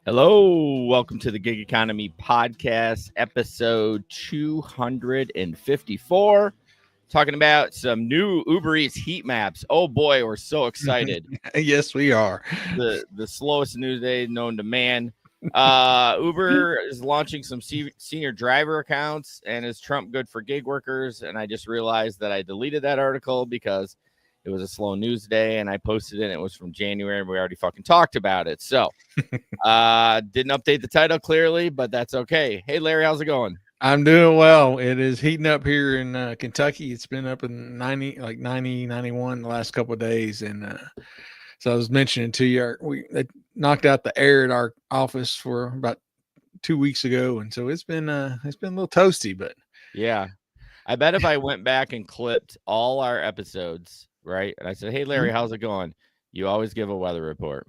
Hello, welcome to the Gig Economy Podcast, episode 254. Talking about some new Uber Eats heat maps. Oh boy, we're so excited. Yes, we are. The slowest news day known to man. Uber is launching some senior driver accounts, and is Trump good for gig workers? And I just realized that I deleted that article because it was a slow news day, and I posted it, and it was from January, and we already fucking talked about it. So didn't update the title clearly, but that's okay. Hey, Larry, how's it going? I'm doing well. It is heating up here in Kentucky. It's been up in 91 the last couple of days. And so I was mentioning to you, they knocked out the air at our office for about 2 weeks ago. And so it's been a little toasty, but yeah, I bet if I went back and clipped all our episodes, right? And I said, hey, Larry, how's it going? You always give a weather report.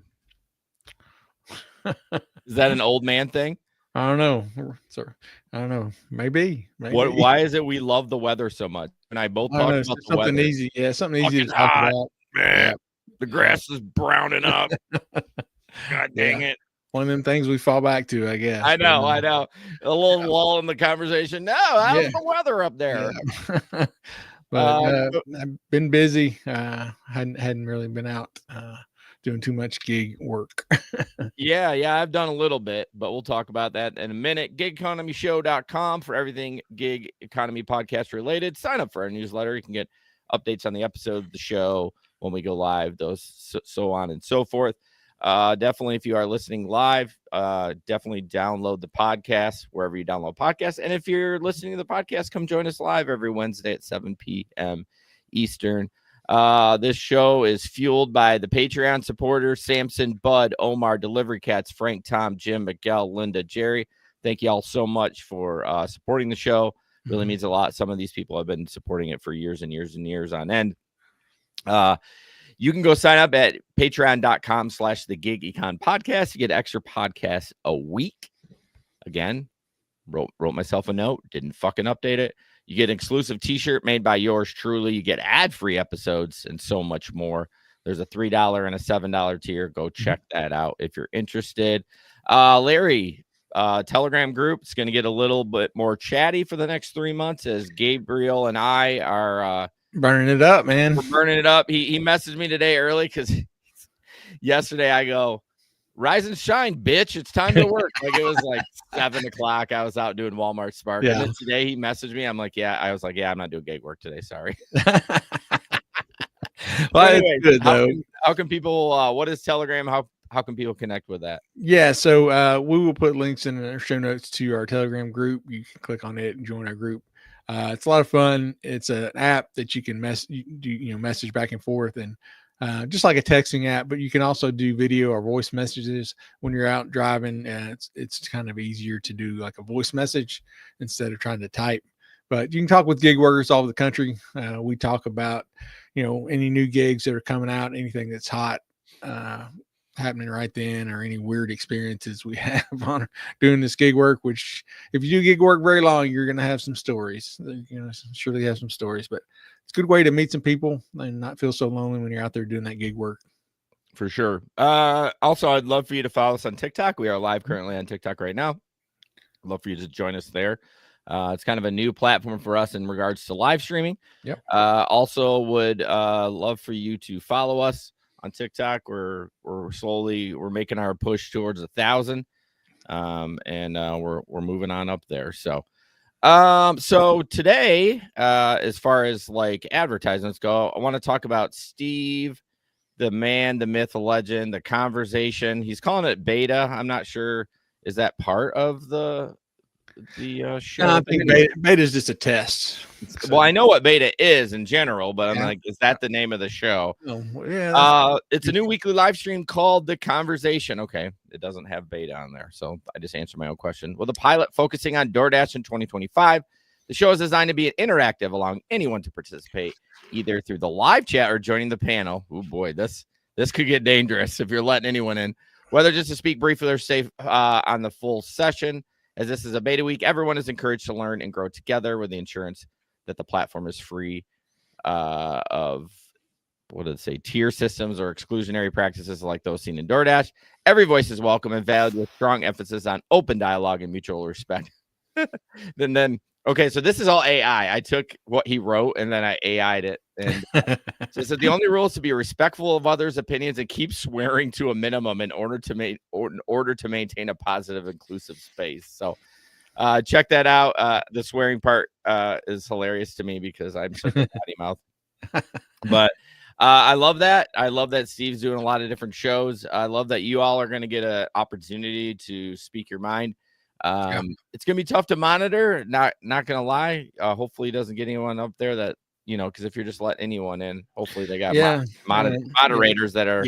Is that an old man thing? I don't know. Sir, I don't know. Maybe. Why is it we love the weather so much? And I both talk about the something weather. easy. Yeah, something easy Fucking to talk hot, about. man. Yeah. The grass is browning up. God dang it. One of them things we fall back to, I guess. I know. A little lull in the conversation. No, how's the weather up there? Yeah. But I've been busy. Hadn't really been out doing too much gig work. Yeah, I've done a little bit, but we'll talk about that in a minute. GigEconomyShow.com for everything Gig Economy Podcast related. Sign up for our newsletter. You can get updates on the episode of the show when we go live, those so on and so forth. Definitely, if you are listening live, definitely download the podcast wherever you download podcasts. And if you're listening to the podcast, come join us live every Wednesday at 7 p.m. Eastern. This show is fueled by the Patreon supporters: Samson, Bud, Omar, Delivery Cats, Frank, Tom, Jim, Miguel, Linda, Jerry. Thank you all so much for supporting the show. Really means a lot. Some of these people have been supporting it for years and years and years on end. You can go sign up at patreon.com/the Gig Econ Podcast. You get extra podcasts a week. Again, wrote myself a note, didn't fucking update it. You get an exclusive t-shirt made by yours truly. You get ad-free episodes and so much more. There's a $3 and a $7 tier. Go check that out if you're interested. Larry, Telegram group is going to get a little bit more chatty for the next 3 months as Gabriel and I are burning it up, man. We're burning it up. He messaged me today early because yesterday I go, rise and shine, bitch. It's time to work. Like it was like 7 o'clock. I was out doing Walmart Spark. Yeah. And then today he messaged me. I'm like, I was like, I'm not doing gig work today. Sorry. Well, anyway, it's good though. How can people, what is Telegram? How can people connect with that? Yeah. So we will put links in our show notes to our Telegram group. You can click on it and join our group. It's a lot of fun. It's an app that you can message back and forth, and just like a texting app, but you can also do video or voice messages when you're out driving. It's kind of easier to do like a voice message instead of trying to type. But you can talk with gig workers all over the country. We talk about, any new gigs that are coming out, anything that's hot, happening right then, or any weird experiences we have on doing this gig work, which if you do gig work very long, you're going to have some stories, surely have some stories, but it's a good way to meet some people and not feel so lonely when you're out there doing that gig work. For sure. Also, I'd love for you to follow us on TikTok. We are live currently on TikTok right now. I'd love for you to join us there. It's kind of a new platform for us in regards to live streaming. Yep. Also would love for you to follow us on TikTok. We're making our push towards 1,000. And we're moving on up there. So today, as far as like advertisements go, I want to talk about Steve, the man, the myth, the legend, the conversation. He's calling it beta. I'm not sure. Is that part of the show? No, I think beta is just a test. Well, I know what beta is in general, but I'm like, is that the name of the show? Oh, yeah. It's a new weekly live stream called The Conversation. Okay, it doesn't have beta on there, so I just answered my own question. With a pilot focusing on DoorDash in 2025, the show is designed to be interactive, allowing anyone to participate either through the live chat or joining the panel. Oh boy, this could get dangerous if you're letting anyone in. Whether just to speak briefly or stay on the full session. As this is a beta week, everyone is encouraged to learn and grow together with the assurance that the platform is free of what did it say? Tier systems or exclusionary practices like those seen in DoorDash. Every voice is welcome and valued with strong emphasis on open dialogue and mutual respect. then okay, so this is all AI. I took what he wrote and then I AI'd it. And so it said the only rule is to be respectful of others' opinions and keep swearing to a minimum in order to maintain a positive, inclusive space. So check that out. The swearing part is hilarious to me because I'm such a potty mouth. But I love that. I love that Steve's doing a lot of different shows. I love that you all are going to get an opportunity to speak your mind. It's going to be tough to monitor. Not going to lie. Hopefully, he doesn't get anyone up there that, because if you're just letting anyone in, hopefully they got moderators that are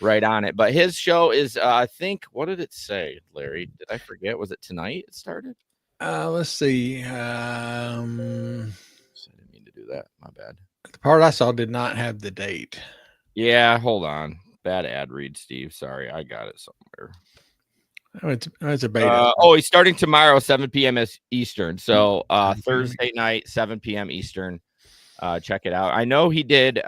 right on it. But his show is, I think, what did it say, Larry? Did I forget? Was it tonight it started? Let's see. I didn't mean to do that. My bad. The part I saw did not have the date. Yeah, hold on. Bad ad read, Steve. Sorry, I got it somewhere. Oh, it's a beta. He's starting tomorrow, 7 p.m. Eastern. So Thursday night, 7 p.m. Eastern. Check it out. I know he did.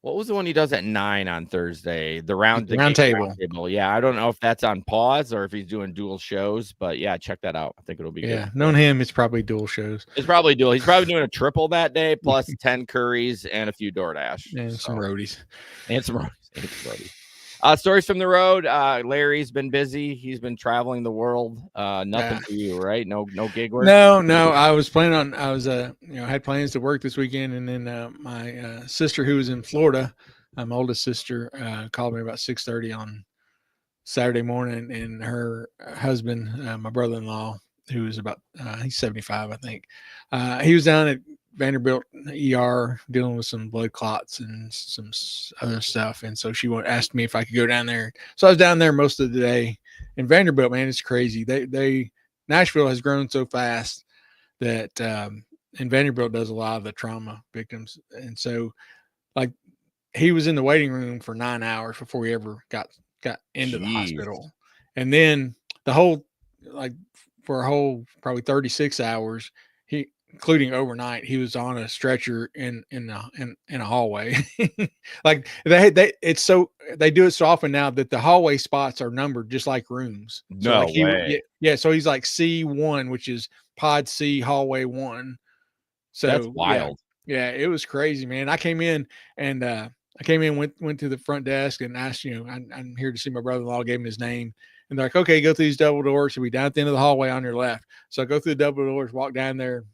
What was the one he does at 9 on Thursday? The round table. Yeah, I don't know if that's on pause or if he's doing dual shows, but yeah, check that out. I think it'll be good. Yeah, knowing him, it's probably dual shows. It's probably dual. He's probably doing a triple that day, plus 10 curries and a few DoorDash. And some roadies. Stories from the road. Larry's been busy. He's been traveling the world. Nothing for you, right? No gig work. No. I was had plans to work this weekend, and then my sister, who was in Florida, my oldest sister, called me about 6:30 on Saturday morning, and her husband, my brother-in-law, who is about he's 75, I think. He was down at Vanderbilt ER dealing with some blood clots and some other stuff. And so she asked me if I could go down there. So I was down there most of the day. In Vanderbilt, man, it's crazy. Nashville has grown so fast that and Vanderbilt does a lot of the trauma victims. And so like he was in the waiting room for 9 hours before he ever got into the hospital. And then for a whole probably 36 hours, including overnight, he was on a stretcher in a hallway. Like they do it so often now that the hallway spots are numbered just like rooms. So way. So he's like C1, which is pod C, hallway 1. So that's wild. Yeah, it was crazy, man. I came in and went to the front desk and asked, I'm here to see my brother-in-law, gave him his name. And they're like, okay, go through these double doors. He'll be down at the end of the hallway on your left. So I go through the double doors, walk down there.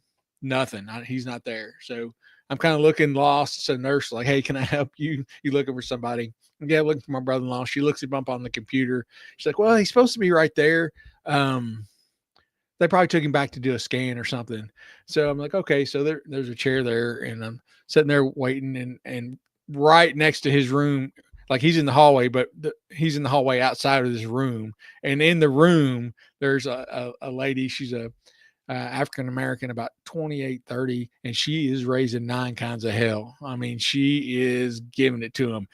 Nothing. He's not there. So I'm kind of looking lost. So nurse like, hey, can I help you? You looking for somebody? Yeah, looking for my brother-in-law. She looks him up on the computer. She's like, well, he's supposed to be right there. They probably took him back to do a scan or something. So I'm like, okay. So there's a chair there, and I'm sitting there waiting, and right next to his room, like he's in the hallway, but he's in the hallway outside of this room. And in the room, there's a lady. She's a African-American, about 28, 30, and she is raising 9 kinds of hell. I mean, she is giving it to him.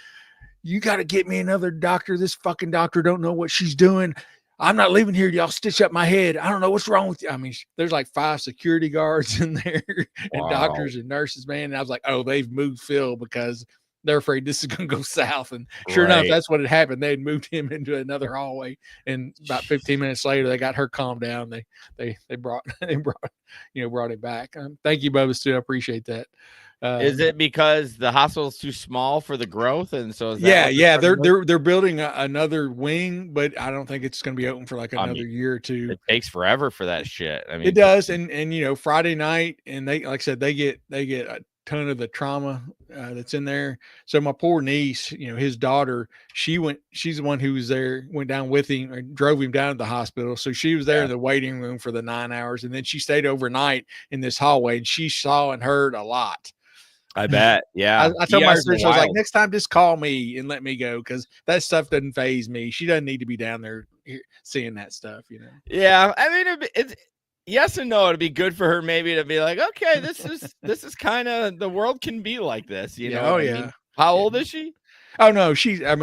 You got to get me another doctor. This fucking doctor don't know what she's doing. I'm not leaving here. Y'all stitch up my head. I don't know what's wrong with you. I mean, there's like 5 security guards in there and doctors and nurses, man. And I was like, oh, they've moved Phil because they're afraid this is going to go south. And sure enough, that's what had happened. They had moved him into another hallway, and about 15 minutes later, they got her calmed down. They brought it back. Thank you, Bubba Stu. I appreciate that. Is it because the hospital's too small for the growth? And so they're building another wing, but I don't think it's going to be open for like another year or two. It takes forever for that shit. I mean, it does. And Friday night, and they, like I said, they get a ton of the trauma that's in there. So my poor niece, his daughter, she's the one who was there, went down with him or drove him down to the hospital. So she was there in the waiting room for the 9 hours. And then she stayed overnight in this hallway, and she saw and heard a lot. I bet. Yeah. I told my sister, I was like, next time just call me and let me go, because that stuff doesn't faze me. She doesn't need to be down there seeing that stuff, Yeah. I mean, it's yes and no. It'd be good for her maybe to be like, okay, this is kind of, the world can be like this, know. Oh, yeah. Mean? How old is she? Oh no, she's in her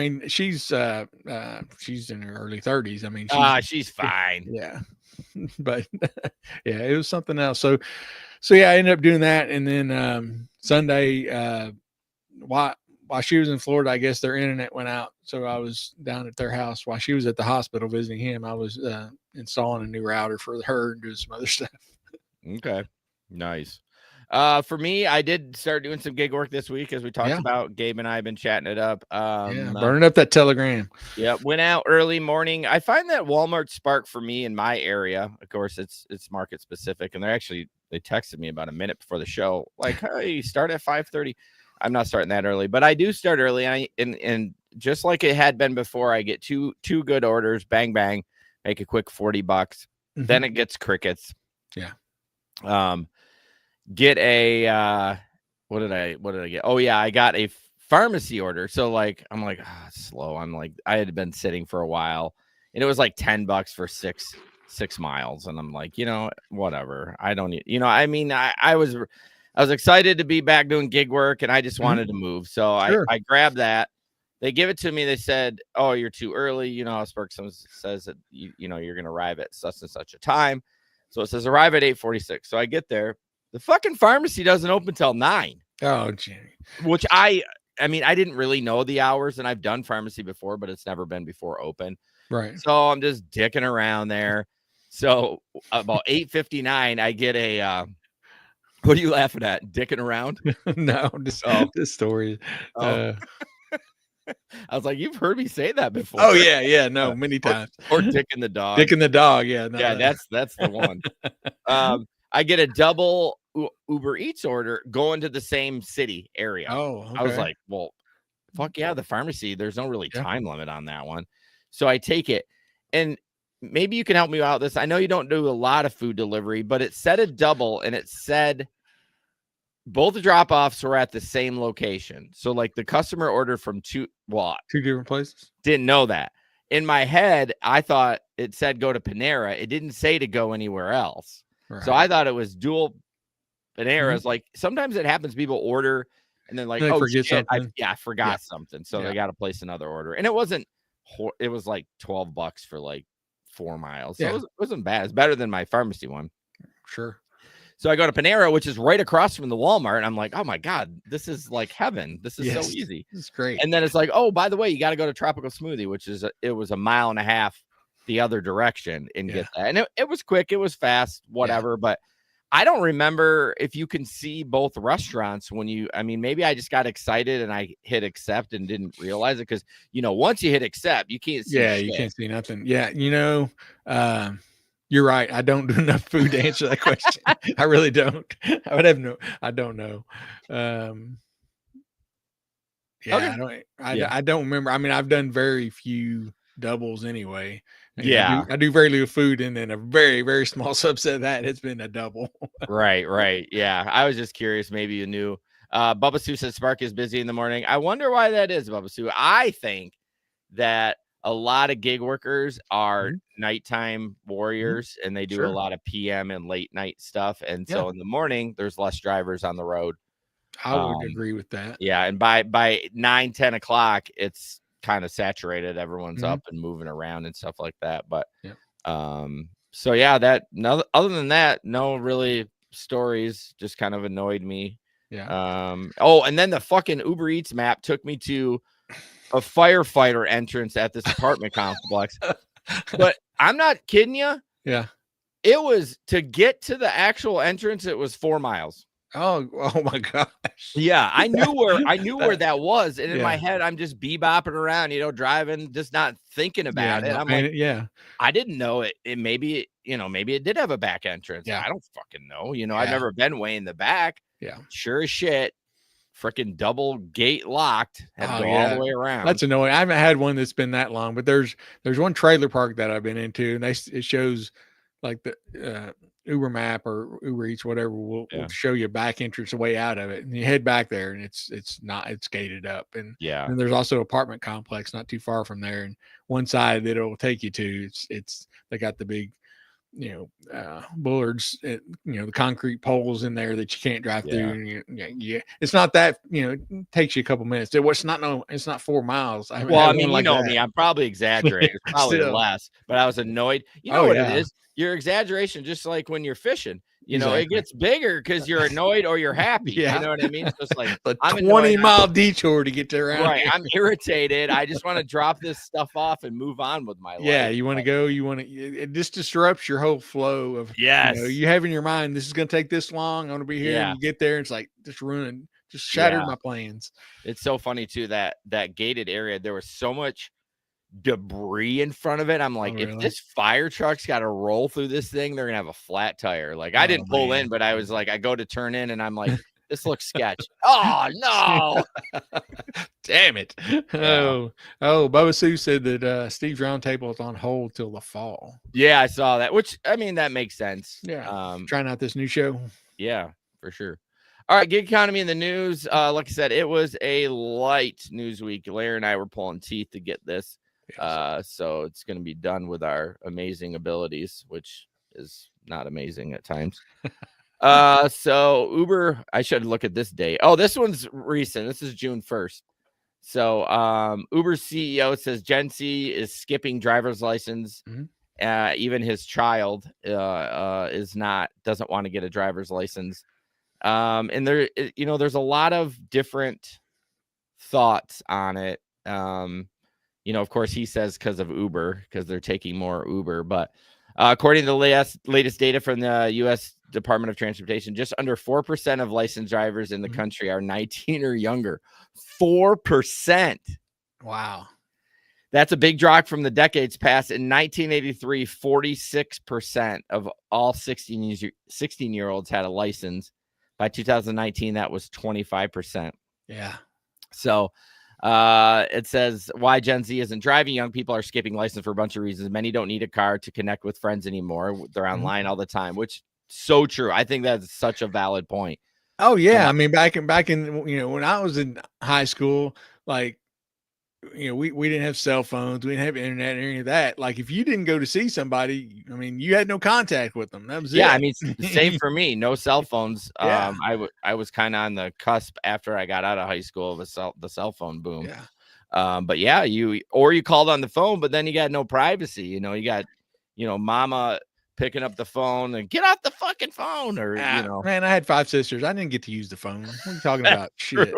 early 30s. I mean, she's fine. Yeah. But yeah, it was something else. So yeah, I ended up doing that. And then Sunday, while she was in Florida, I guess their internet went out. So I was down at their house while she was at the hospital visiting him. I was installing a new router for her and doing some other stuff. Okay. Nice. For me, I did start doing some gig work this week, as we talked about. Gabe and I have been chatting it up. Burning up that Telegram. Yeah, went out early morning. I find that Walmart Spark for me in my area, of course, it's market specific, and they texted me about a minute before the show, like, hey, start at 5:30. I'm not starting that early, but I do start early, and just like it had been before, I get two good orders, bang bang, make a quick $40. Mm-hmm. Then it gets crickets. Yeah. Get a what did I get? Oh yeah, I got a pharmacy order. So like I'm like, it's slow. I'm like, I had been sitting for a while, and it was like $10 for six miles, and I'm like, whatever. I don't need, I mean, I was excited to be back doing gig work, and I just wanted to move. So sure. I grabbed that. They give it to me. They said, "Oh, you're too early." Spark says that you're going to arrive at such and such a time. So it says arrive at 8:46. So I get there. The fucking pharmacy doesn't open till 9. Oh, gee. Which I mean, I didn't really know the hours, and I've done pharmacy before, but it's never been before open. Right. So I'm just dicking around there. So about 8:59, I get a. What are you laughing at? Dicking around? No, just this story. I was like, you've heard me say that before. Oh yeah, no, many times. Or dicking the dog. Dicking the dog, yeah. No, yeah, that's the one. I get a double Uber Eats order going to the same city area. Oh, okay. I was like, well, fuck yeah, the pharmacy. There's no really time limit on that one. So I take it, and maybe you can help me out with this. I know you don't do a lot of food delivery, but it said a double, and it said both the drop-offs were at the same location. So like the customer ordered from two different places. Didn't know that. In my head, I thought it said go to Panera. It didn't say to go anywhere else. Right. So I thought it was dual Paneras. Like sometimes it happens, people order and then like, oh shit, I forgot something. So they got to place another order. And it was like $12 for like 4 miles. So it wasn't bad. It's better than my pharmacy one. Sure. So I go to Panera, which is right across from the Walmart. And I'm like, oh my God, this is like heaven. This is so easy. It's great. And then it's like, oh, by the way, you got to go to Tropical Smoothie, which is it was a mile and a half the other direction and get that. And it was quick. It was fast, whatever. But I don't remember if you can see both restaurants when maybe I just got excited and I hit accept and didn't realize it. Cause once you hit accept, you can't see shit. You can't see nothing. Yeah. You're right. I don't do enough food to answer that question. I really don't. I don't know. I don't remember. I mean, I've done very few doubles anyway. I do very little food, and then a very, very small subset of that has been a double. Right. Yeah. I was just curious. Maybe you knew. Bubba Sue says Spark is busy in the morning. I wonder why that is, Bubba Sue. I think that a lot of gig workers are nighttime warriors, and they do a lot of PM and late night stuff. And so in the morning, there's less drivers on the road. I would agree with that. Yeah. And by 9, 10 o'clock, it's kind of saturated. Everyone's up and moving around and stuff like that. But so other than that, no really stories, just kind of annoyed me. And then the fucking Uber Eats map took me to a firefighter entrance at this apartment complex. But I'm not kidding you. Yeah. It was to get to the actual entrance, it was 4 miles. Oh my gosh. Yeah, I knew where that was. And in my head, I'm just bebopping around, driving, just not thinking about it. I'm like, I didn't know it. Maybe it did have a back entrance. I don't fucking know. I've never been way in the back. Yeah. Sure as shit. Freaking double gate locked. Had to go all the way around. That's annoying. I haven't had one that's been that long, but there's one trailer park that I've been into, and it shows like the Uber map or Uber Eats, whatever, will show you a back entrance way out of it, and you head back there, and it's gated up, and there's also an apartment complex not too far from there, and one side that it'll take you to, it's they got the big bullards, the concrete poles in there that you can't drive through. And it's not that, it takes you a couple minutes. It's not 4 miles. Me, I'm probably exaggerating. It's probably less, but I was annoyed. What it is? Your exaggeration, just like when you're fishing, You know, it Exactly. gets bigger because you're annoyed or you're happy. Yeah. You know what I mean? So it's like, A I'm annoyed. 20-mile detour to get to around Right. here. I'm irritated. I just want to drop this stuff off and move on with my Yeah, life. you want to go, you want to, it just disrupts your whole flow of, Yes. you have in your mind, this is going to take this long. I'm going to be here. Yeah. And you get there, it's like just ruined, just shattered Yeah. my plans. It's so funny too that gated area, there was so much debris in front of it. I'm like, if really? this fire truck's got to roll through this thing, they're gonna have a flat tire. Like, I Oh, didn't pull man. in, but I was like, I go to turn in and I'm like, this looks sketch. Oh no. Damn it. Yeah. Oh, Bubba Sue said that Steve's Roundtable is on hold till the fall. Yeah, I saw that, which I mean that makes sense. Yeah. Trying out this new show. Yeah, for sure. All right, gig economy in the news. Like I said, it was a light news week. Larry and I were pulling teeth to get this. Yes. So it's going to be done with our amazing abilities, which is not amazing at times. So Uber, I should look at this date. Oh, this one's recent. This is June 1st. So Uber's CEO says Gen Z is skipping driver's license. Mm-hmm. Even his child doesn't want to get a driver's license. And there, there's a lot of different thoughts on it. Of course, he says because of Uber, because they're taking more Uber. But according to the latest data from the U.S. Department of Transportation, just under 4% of licensed drivers in the country are 19 or younger. 4%. Wow. That's a big drop from the decades past. In 1983, 46% of all 16-year-olds had a license. By 2019, that was 25%. Yeah. So it says why Gen Z isn't driving. Young people are skipping license for a bunch of reasons. Many don't need a car to connect with friends anymore. They're online all the time, which so true. I think that's such a valid point. Oh yeah. I mean, back in, when I was in high school, like, we didn't have cell phones, we didn't have internet or any of that. Like, if you didn't go to see somebody, I mean, you had no contact with them. That was it. Yeah, I mean, same for me. No cell phones. Yeah. I was kind of on the cusp after I got out of high school of the cell phone boom. Yeah. But yeah, you called on the phone, but then you got no privacy. You got, mama picking up the phone and get off the fucking phone, or man, I had 5 sisters. I didn't get to use the phone. What are you talking about? Shit.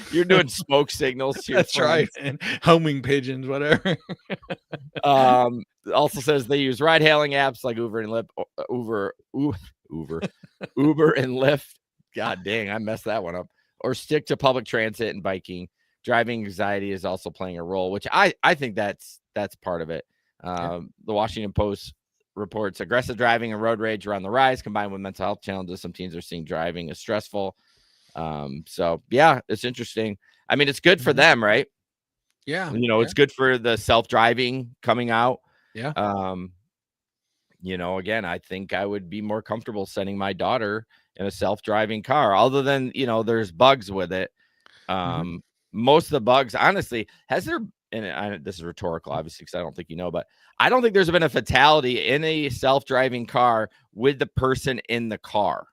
You're doing smoke signals to your That's friends. right, and homing pigeons, whatever. Also says they use ride hailing apps like Uber and Lyft. Uber and Lyft. God dang, I messed that one up. Or stick to public transit and biking. Driving anxiety is also playing a role, which I think that's part of it. The Washington Post reports aggressive driving and road rage are on the rise, combined with mental health challenges. Some teens are seeing driving as stressful. So yeah, it's interesting. I mean, it's good for them, right? Yeah. It's good for the self-driving coming out. Yeah. Again, I think I would be more comfortable sending my daughter in a self-driving car, other than, there's bugs with it. Most of the bugs, honestly, has there, and this is rhetorical, obviously, because I don't think but I don't think there's been a fatality in a self-driving car with the person in the car.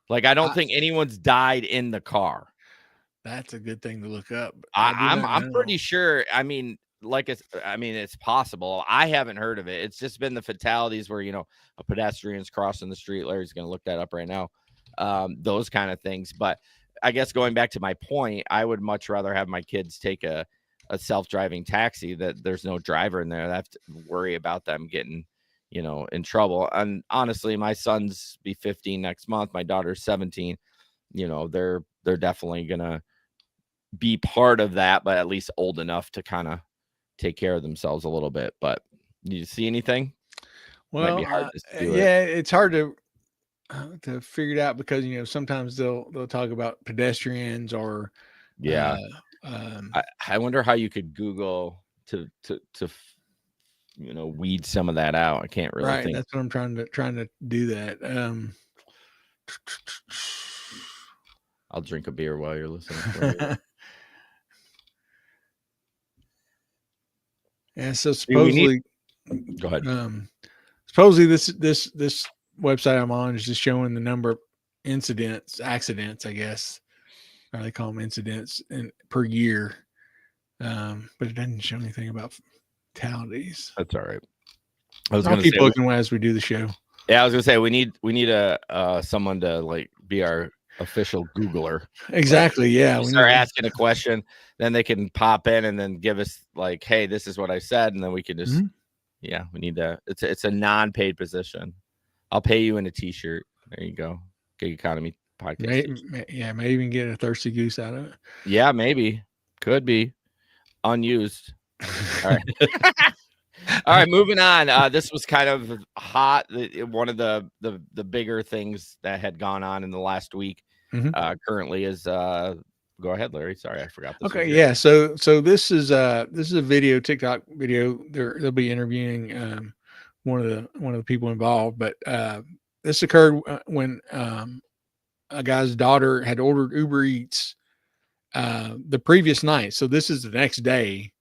Like, I don't think anyone's died in the car. That's a good thing to look up. I'm pretty sure. I mean, it's possible. I haven't heard of it. It's just been the fatalities where, a pedestrian's crossing the street. Larry's going to look that up right now. Those kind of things. But I guess going back to my point, I would much rather have my kids take a self-driving taxi that there's no driver in there. I have to worry about them getting, in trouble. And honestly, my son's be 15 next month. My daughter's 17. They're definitely gonna be part of that, but at least old enough to kind of take care of themselves a little bit. But you see anything? Well, it's hard to figure it out because sometimes they'll talk about pedestrians or I wonder how you could Google to weed some of that out. I can't really think. That's what I'm trying to do that. I'll drink a beer while you're listening. Yeah, so supposedly, go ahead. Supposedly this website I'm on is just showing the number of accidents, I guess, or they call them incidents per year. But it doesn't show anything about fatalities. That's all right. I was going to keep looking as we do the show. Yeah, I was gonna say we need a someone to like be our official Googler. Exactly. Like, Yeah. we We start need. asking a question, then they can pop in and then give us like, hey, this is what I said, and then we can just yeah, we need that. It's a non-paid position. I'll pay you in a t-shirt. There you go. Gig Economy podcast t-shirt. May even get a thirsty goose out of it. Yeah, maybe. Could be unused. All right. All right, moving on. This was kind of hot. One of the bigger things that had gone on in the last week currently is go ahead, Larry. Sorry, I forgot this. Okay, yeah. So this is a video, TikTok video. They'll be interviewing one of the people involved, but this occurred when a guy's daughter had ordered Uber Eats the previous night. So this is the next day,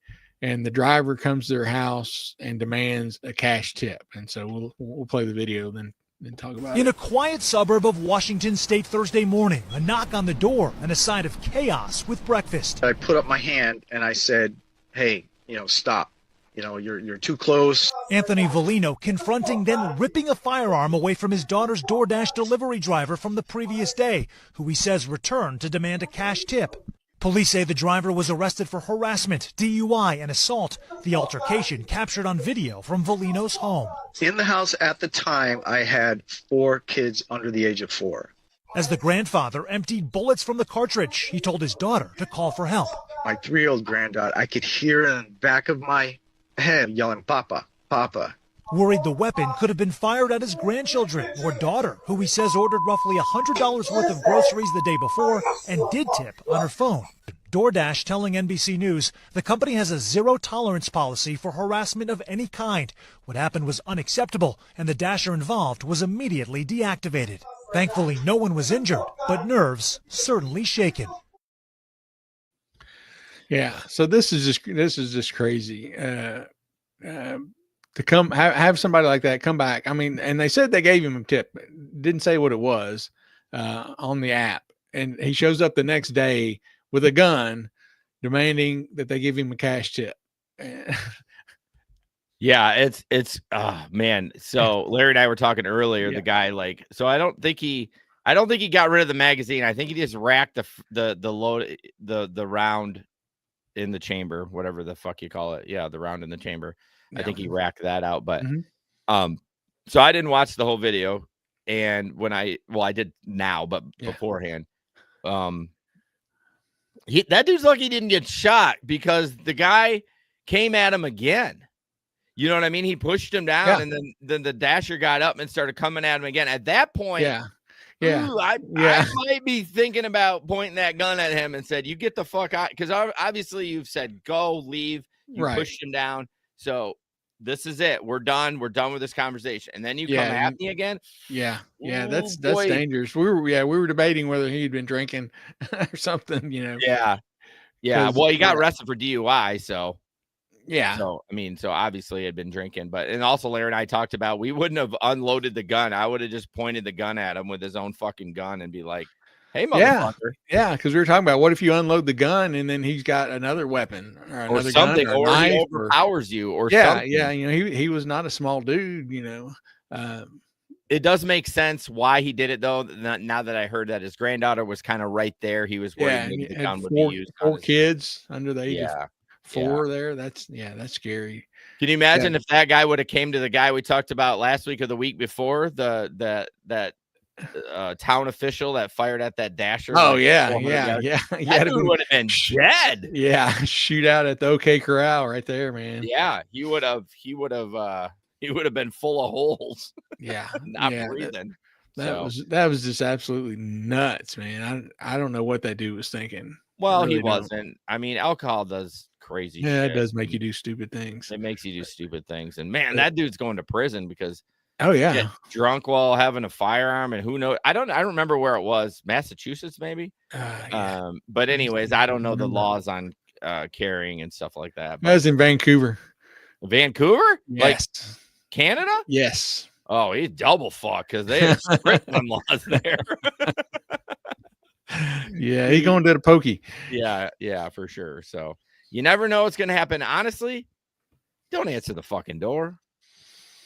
and the driver comes to their house and demands a cash tip. And so we'll play the video, then talk about it. In a quiet suburb of Washington State Thursday morning, a knock on the door and a sign of chaos with breakfast. I put up my hand and I said, hey, stop. You're too close. Anthony Volino confronting, then ripping a firearm away from his daughter's DoorDash delivery driver from the previous day, who he says returned to demand a cash tip. Police say the driver was arrested for harassment, DUI, and assault. The altercation captured on video from Volino's home. In the house at the time, I had 4 kids under the age of 4. As the grandfather emptied bullets from the cartridge, he told his daughter to call for help. My 3-year-old granddaughter, I could hear in the back of my head yelling, Papa, Papa. Worried the weapon could have been fired at his grandchildren or daughter, who he says ordered roughly $100 worth of groceries the day before and did tip on her phone. DoorDash telling NBC News the company has a zero-tolerance policy for harassment of any kind. What happened was unacceptable, and the Dasher involved was immediately deactivated. Thankfully, no one was injured, but nerves certainly shaken. Yeah, so this is just crazy. To come have somebody like that come back. I mean, and they said they gave him a tip. Didn't say what it was on the app. And he shows up the next day with a gun demanding that they give him a cash tip. Yeah, it's man. So Larry and I were talking earlier, the guy so I don't think he got rid of the magazine. I think he just racked the load the round in the chamber, whatever the fuck you call it. Yeah, the round in the chamber. I think he racked that out, but so I didn't watch the whole video, and when I did now, but beforehand, that dude's lucky he didn't get shot because the guy came at him again. You know what I mean? He pushed him down, and then the Dasher got up and started coming at him again. At that point, I might be thinking about pointing that gun at him and said, "You get the fuck out," because obviously you've said go, leave, you pushed him down. So this is it. We're done. We're done with this conversation. And then you come at me again. Yeah. Yeah. That's dangerous. We were debating whether he'd been drinking or something, Yeah. Yeah. Well, he got arrested for DUI. So yeah. So, so obviously he had been drinking, and also Larry and I talked about, we wouldn't have unloaded the gun. I would have just pointed the gun at him with his own fucking gun and be like, hey, motherfucker. Yeah, because we were talking about what if you unload the gun and then he's got another weapon or another something, gun, or he overpowers you, or something. Yeah, he was not a small dude, It does make sense why he did it, though. Now that I heard that his granddaughter was kind of right there, he was worried maybe the gun would be used. 4 kids under the age of 4 there. That's scary. Can you imagine if that guy would have came to the guy we talked about last week or the week before, that town official that fired at that Dasher? Oh yeah. That dude would have been dead. Yeah, shootout at the OK Corral right there, man. Yeah, he would have been full of holes. Yeah, not breathing. That was just absolutely nuts, man. I don't know what that dude was thinking. Well, really he wasn't. Alcohol does crazy shit. It does make you do stupid things. It makes you do stupid things. And man, that dude's going to prison because drunk while having a firearm, and who knows? I don't remember where it was. Massachusetts, maybe. But anyways, I don't know the laws on carrying and stuff like that. That was in Vancouver. Vancouver? Yes. Like Canada? Yes. Oh, he's double fuck because they have strict gun laws there. Yeah, he's going to the pokey. Yeah, for sure. So you never know what's going to happen. Honestly, don't answer the fucking door.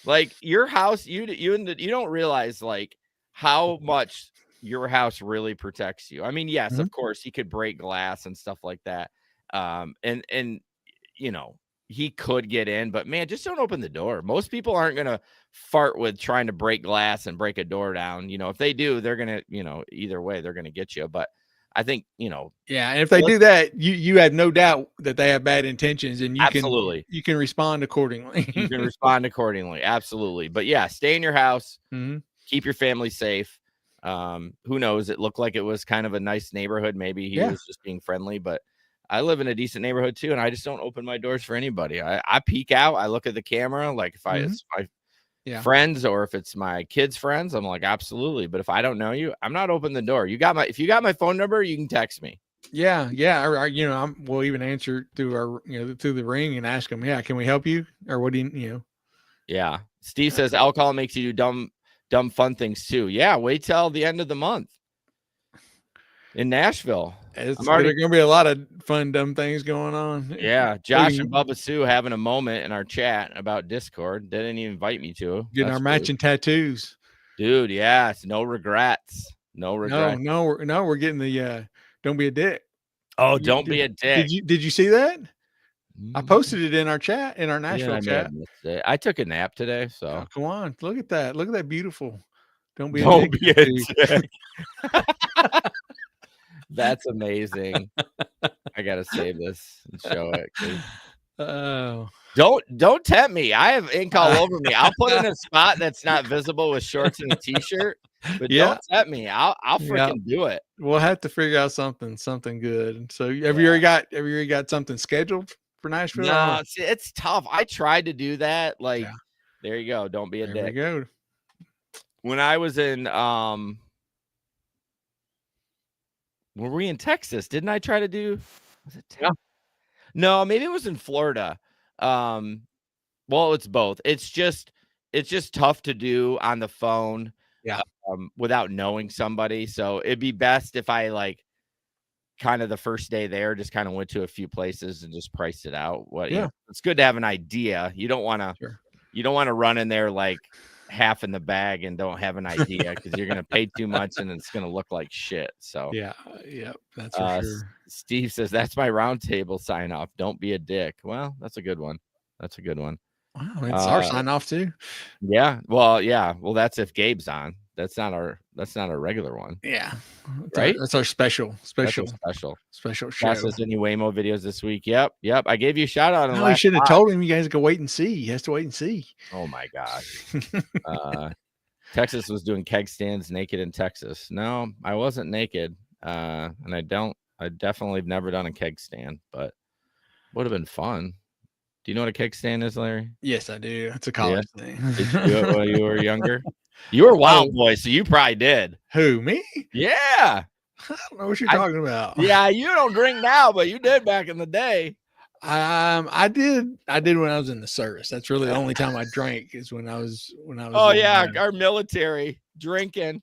Like your house, you don't realize like how much your house really protects you. I mean, yes, of course, he could break glass and stuff like that. And you know, he could get in, but man, just don't open the door. Most people aren't gonna fart with trying to break glass and break a door down. You know, if they do, they're gonna, you know, either way, they're gonna get you. But I think, you know, Yeah, and if they do that, you have no doubt that they have bad intentions, and absolutely, you can respond accordingly. you can respond accordingly. Absolutely. But yeah, stay in your house, keep your family safe. Who knows? It looked like it was kind of a nice neighborhood. Maybe he was just being friendly, but I live in a decent neighborhood too, and I just don't open my doors for anybody. I peek out, I look at the camera, like if it's my friends or if it's my kids' friends, I'm like, absolutely. But if I don't know you, I'm not opening the door. If you got my phone number, you can text me. Yeah. You know, we'll even answer through through the ring and ask them, yeah, can we help you? Or what do you know? Yeah. Steve says alcohol makes you do dumb fun things too. Yeah. Wait till the end of the month in Nashville. There's going to be a lot of fun, dumb things going on. Yeah. Josh and Bubba Sue having a moment in our chat about Discord. They didn't even invite me to. Getting our matching tattoos. Dude, yes. No regrets. No regrets. No, we're getting the don't be a dick. Oh, don't be a dick. Did you see that? I posted it in our chat, in our Nashville chat. I took a nap today, so oh, come on. Look at that. Look at that beautiful. Don't be a dick. That's amazing. I gotta save this and show it. Oh, don't tempt me. I have ink all over me. I'll put in a spot that's not visible with shorts and a t-shirt, but don't tempt me. I'll freaking do it. We'll have to figure out something good. So have you already got something scheduled for Nashville? No, it's tough. I tried to do that. Like, there you go. Don't be a dick. There we go. When I was in were we in Texas? Didn't I try to do? Was it Texas? No, maybe it was in Florida. Well, it's both. It's just tough to do on the phone. Yeah. Without knowing somebody. So it'd be best if I like kind of the first day there, just kind of went to a few places and just priced it out. It's good to have an idea. You don't want to run in there like half in the bag and don't have an idea because you're going to pay too much and it's going to look like shit. So that's for sure. Steve says that's my round table sign off. Don't be a dick. Well, that's a good one. Wow, it's our sign off too. Yeah. Well, that's if Gabe's on. That's not our regular one. Yeah. Right. That's our special show. Josh says any Waymo videos this week. Yep. You gave you a shout out. No, you should have told him you guys go wait and see. He has to wait and see. Oh my gosh. Texas was doing keg stands naked in Texas. No, I wasn't naked. And I definitely have never done a keg stand, but would have been fun. Do you know what a keg stand is, Larry? Yes, I do. It's a college thing. Did you do it while you were younger? You were Wild Boy, so you probably did. Who, me? Yeah. I don't know what you're talking about. Yeah, you don't drink now, but you did back in the day. I did when I was in the service. That's really the only time I drank is when I was. Oh yeah, our military drinking.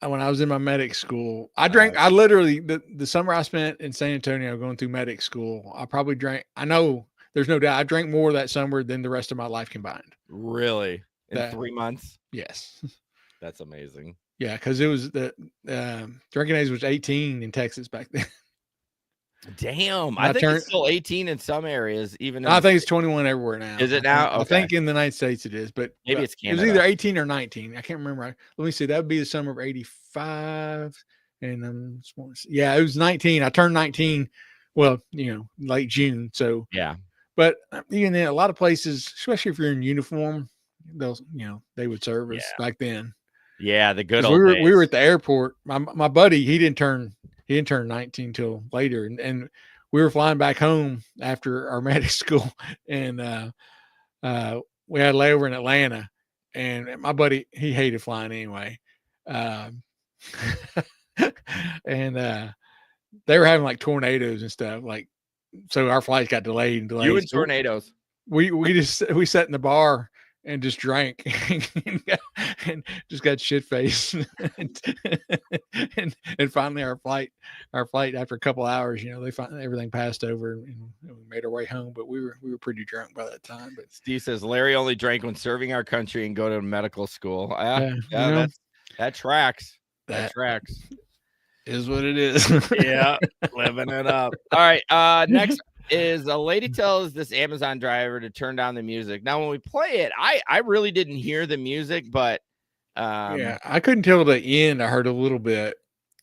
When I was in my medic school, I drank. I literally the summer I spent in San Antonio going through medic school. I probably drank. I know there's no doubt I drank more that summer than the rest of my life combined. Really? In 3 months? Yes. That's amazing. Yeah, because it was the drinking age was 18 in Texas back then. Damn. I think it's still 18 in some areas. I think it's 21 everywhere now. Is it now? Okay. I think in the United States it is, but maybe it's Canada. It was either 18 or 19. I can't remember. Let me see. That would be the summer of 85. And it was 19. I turned 19. Well, late June. So yeah. But even in a lot of places, especially if you're in uniform, they would serve us back then. Yeah, the good old days. We were at the airport. My buddy, he didn't turn 19 till later, and we were flying back home after our medic school, and we had a layover in Atlanta, and my buddy, he hated flying anyway, and they were having like tornadoes and stuff, like, so our flights got delayed. You and tornadoes. We sat in the bar and just drank and just got shit faced. and finally our flight after a couple hours, they finally everything passed over and we made our way home. But we were pretty drunk by that time. But Steve says Larry only drank when serving our country and go to medical school. That tracks. That tracks. Is what it is. Yeah, living it up. All right. Next is a lady tells this Amazon driver to turn down the music. Now, when we play it, I really didn't hear the music, but yeah, I couldn't tell the end. I heard a little bit.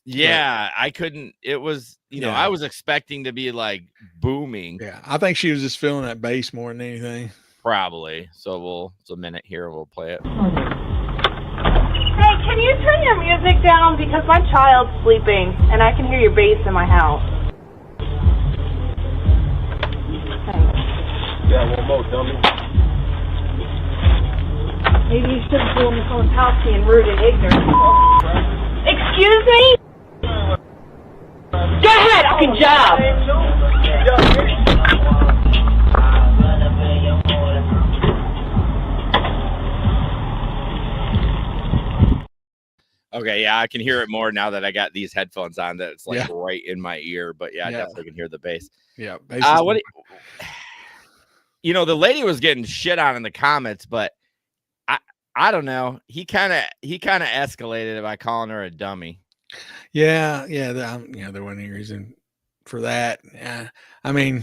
Yeah, I couldn't. It was, I was expecting to be like booming. Yeah, I think she was just feeling that bass more than anything. Probably. So it's a minute here. We'll play it. Hey, can you turn your music down? Because my child's sleeping, and I can hear your bass in my house. Thanks. Yeah, one more, dummy. Maybe you shouldn't pull in someone's house being rude and ignorant. Excuse me? Go ahead, fucking job! Okay, yeah, I can hear it more now that I got these headphones on. That it's like right in my ear, but I definitely can hear the bass. Yeah, the lady was getting shit on in the comments, but I don't know. He kind of escalated it by calling her a dummy. Yeah, there wasn't any reason for that. I mean,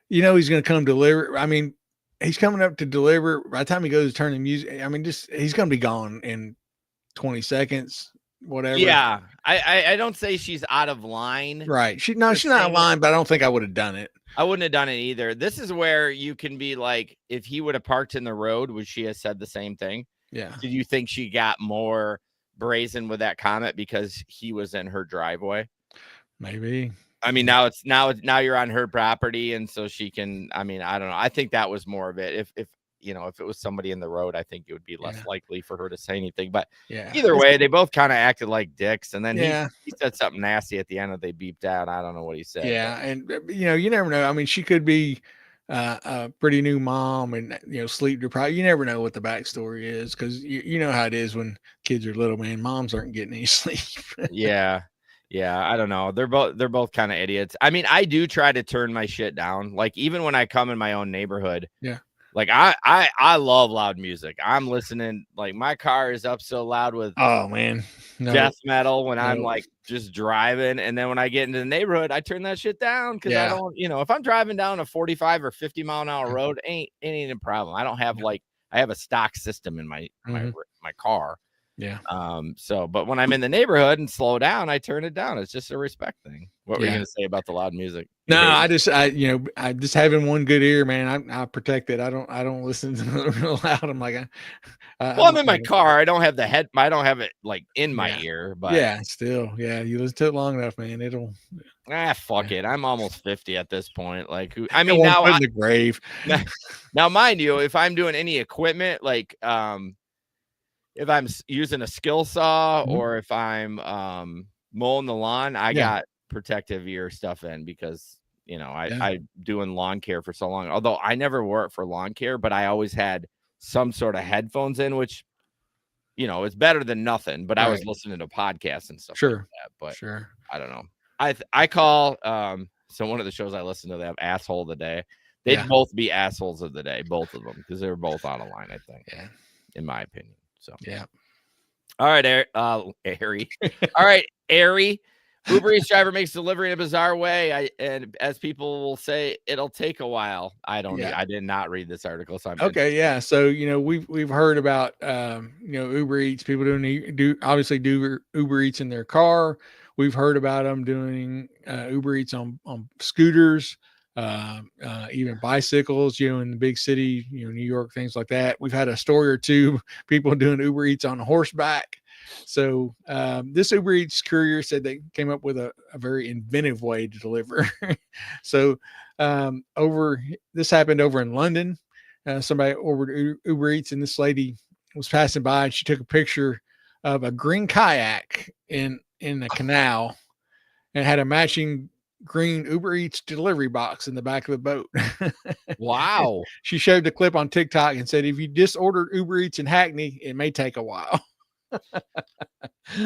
he's going to come deliver. I mean, he's coming up to deliver. By the time he goes to turn the music, I mean, he's going to be gone in 20 seconds, whatever. Yeah, I don't say she's out of line. Right. She's not out of line, but I don't think I would have done it. I wouldn't have done it either. This is where you can be like, if he would have parked in the road, would she have said the same thing? Yeah. Did you think she got more brazen with that comment because he was in her driveway? Maybe. I mean, now you're on her property, and so she can. I mean, I don't know. I think that was more of it. If it was somebody in the road, I think it would be less likely for her to say anything. But either way, they both kind of acted like dicks. And then he said something nasty at the end that they beeped out. I don't know what he said. Yeah, and you never know. I mean, she could be a pretty new mom and sleep deprived. You never know what the backstory is, because you know how it is when kids are little, man. Moms aren't getting any sleep. Yeah, I don't know. They're both kind of idiots. I mean, I do try to turn my shit down, like even when I come in my own neighborhood. Yeah. Like I love loud music. I'm listening, like my car is up so loud with death metal when I'm like just driving, and then when I get into the neighborhood, I turn that shit down because I don't, if I'm driving down a 45 or 50 mile an hour road, ain't a problem. I don't have I have a stock system in my car. Yeah. But when I'm in the neighborhood and slow down, I turn it down. It's just a respect thing. What were you gonna say about the loud music? No, I just having one good ear, man. I protect it. I don't listen to it real loud. I'm like, I'm in my car. I don't have I don't have it like in my ear, but still, you listen to it long enough, man. It'll. Fuck it. I'm almost 50 at this point. Like, now in the grave. Now, mind you, if I'm doing any equipment, like, if I'm using a skill saw or if I'm mowing the lawn, I got protective ear stuff in because I doing lawn care for so long. Although I never wore it for lawn care, but I always had some sort of headphones in, which it's better than nothing. But I was listening to podcasts and stuff. Sure, like that, but sure. I don't know. I call so one of the shows I listen to, they have asshole of the day. They'd both be assholes of the day, both of them, because they were both out of line. I think, in my opinion. So all right, Ari. All right, Ari. Uber Eats driver makes delivery in a bizarre way. And as people will say, it'll take a while. I did not read this article, so I'm okay. Yeah, so we've heard about Uber Eats, people do Uber Eats in their car. We've heard about them doing Uber Eats on scooters, even bicycles, in the big city, New York, things like that. We've had a story or two, people doing Uber Eats on horseback. So this Uber Eats courier said they came up with a very inventive way to deliver. So this happened over in London. Somebody ordered Uber Eats, and this lady was passing by, and she took a picture of a green kayak in a canal and had a matching green Uber Eats delivery box in the back of the boat. Wow. She showed the clip on TikTok and said, if you just ordered Uber Eats in Hackney, it may take a while.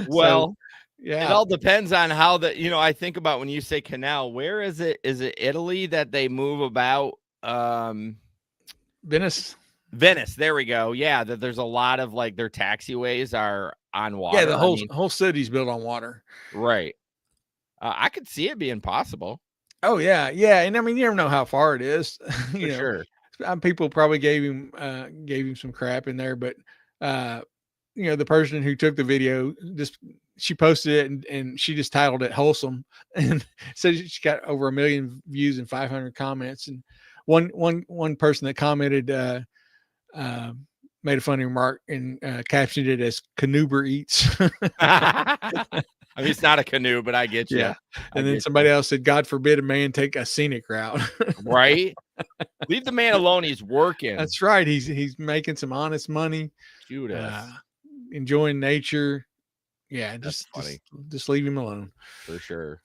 Well, yeah. it all depends on how I think about when you say canal, where is it? Is it Italy that they move about? Venice. There we go. Yeah, that there's a lot of like their taxiways are on water. Yeah, the whole city's built on water. Right. I could see it being possible. Oh yeah, yeah, and I mean you never know how far it is. For sure. People probably gave him some crap in there, but the person who took the video she posted it and she just titled it "Wholesome" and said she got over 1 million views and 500 comments. And one person that commented made a funny remark and captioned it as "Canoober Eats." I mean, it's not a canoe, but I get you. Yeah. And then somebody else said, God forbid a man take a scenic route. Right? Leave the man alone. He's working. That's right. He's making some honest money. Enjoying nature. Yeah, just leave him alone. For sure.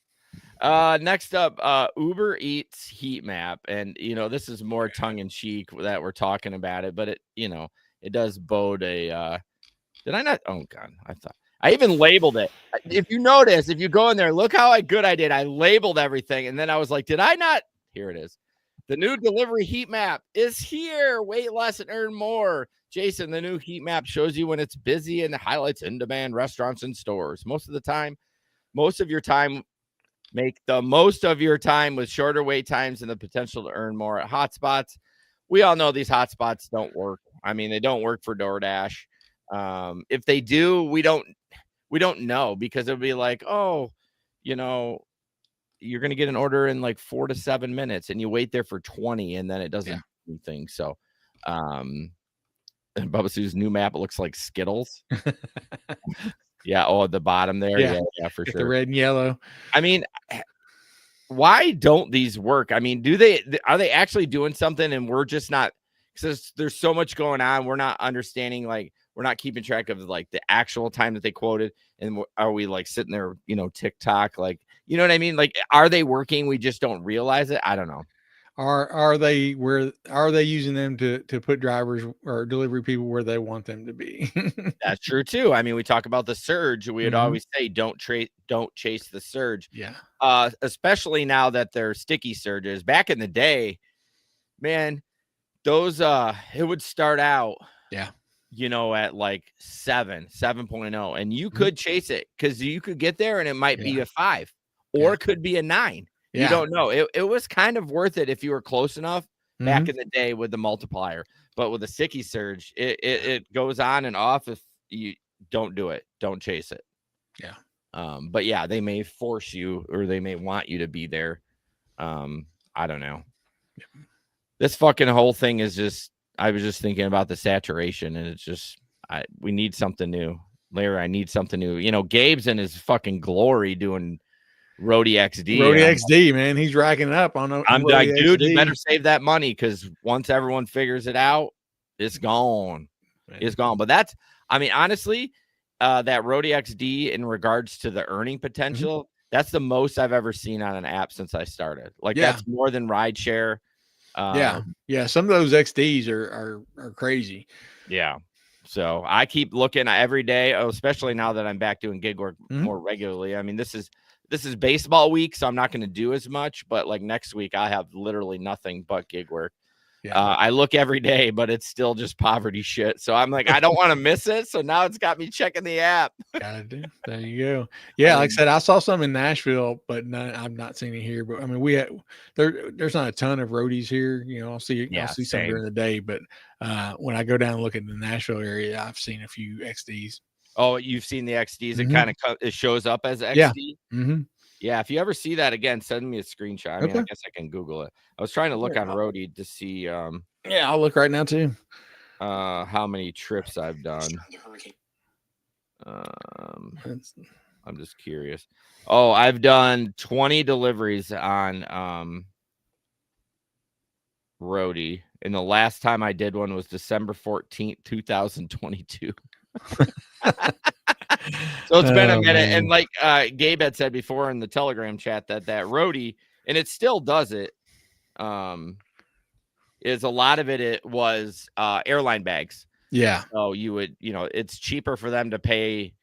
Next up, Uber Eats heat map. And, this is more tongue in cheek that we're talking about it, but it does bode a, did I not? Oh God, I even labeled it. If you notice, if you go in there, look how good I did. I labeled everything. And then I was like, did I not? Here it is. The new delivery heat map is here. Wait less and earn more. Jason, the new heat map shows you when it's busy and highlights in-demand restaurants and stores. Most of your time, make the most of your time with shorter wait times and the potential to earn more at hotspots. We all know these hotspots don't work. I mean, they don't work for DoorDash. If they do, we don't know, because it'll be like, oh, you're going to get an order in like 4 to 7 minutes and you wait there for 20 and then it doesn't do anything. So, Bubba Sue's new map, it looks like Skittles. Yeah. Oh, at the bottom there. Yeah, for sure. The red and yellow. I mean, why don't these work? I mean, are they actually doing something and we're just not, because there's so much going on. We're not understanding, like, we're not keeping track of like the actual time that they quoted. And are we like sitting there, TikTok, like, you know what I mean? Like, are they working? We just don't realize it. I don't know. Are they using them to put drivers or delivery people where they want them to be? That's true too. I mean, we talk about the surge. We would always say, don't chase the surge. Yeah. Especially now that they're sticky surges. Back in the day, man, those it would start out. Yeah. At like 7.0, and you could chase it because you could get there and it might be a 5 or it could be a 9. Yeah. You don't know. It was kind of worth it if you were close enough back in the day with the multiplier. But with the sticky surge, it goes on and off. If you don't do it, don't chase it. Yeah. But yeah, they may force you or they may want you to be there. I don't know. Yeah. This fucking whole thing is just, I was just thinking about the saturation, and it's just, we need something new. Larry, I need something new. Gabe's in his fucking glory doing Roadie XD. Roadie XD, man. He's racking it up on I'm like, dude, you better save that money, because once everyone figures it out, it's gone. Man. It's gone. But that's, I mean, honestly, that Roadie XD in regards to the earning potential, that's the most I've ever seen on an app since I started. Like, that's more than rideshare. Yeah. Some of those XDs are crazy. Yeah. So I keep looking every day, especially now that I'm back doing gig work more regularly. I mean, this is baseball week, so I'm not going to do as much, but like next week I have literally nothing but gig work. Yeah. I look every day, but it's still just poverty shit. So I'm like, I don't want to miss it. So now it's got me checking the app. Gotta do. There you go. Yeah, like I said, I saw some in Nashville, but I've not seen it here. But I mean, there's not a ton of roadies here. I'll see some during the day, but when I go down and look at the Nashville area, I've seen a few XDs. Oh, you've seen the XDs? It kind of it shows up as XD. Yeah. Yeah, if you ever see that again, send me a screenshot. I mean, I guess I can Google it. I was trying to look on Roadie to see. Yeah, I'll look right now too. How many trips I've done? I'm just curious. Oh, I've done 20 deliveries on Roadie, and the last time I did one was December 14th, 2022. So it's been a Oh, minute, man. and like Gabe had said before in the Telegram chat that roadie, and it still does it. Is a lot of it was airline bags. Yeah, So you would, it's cheaper for them to pay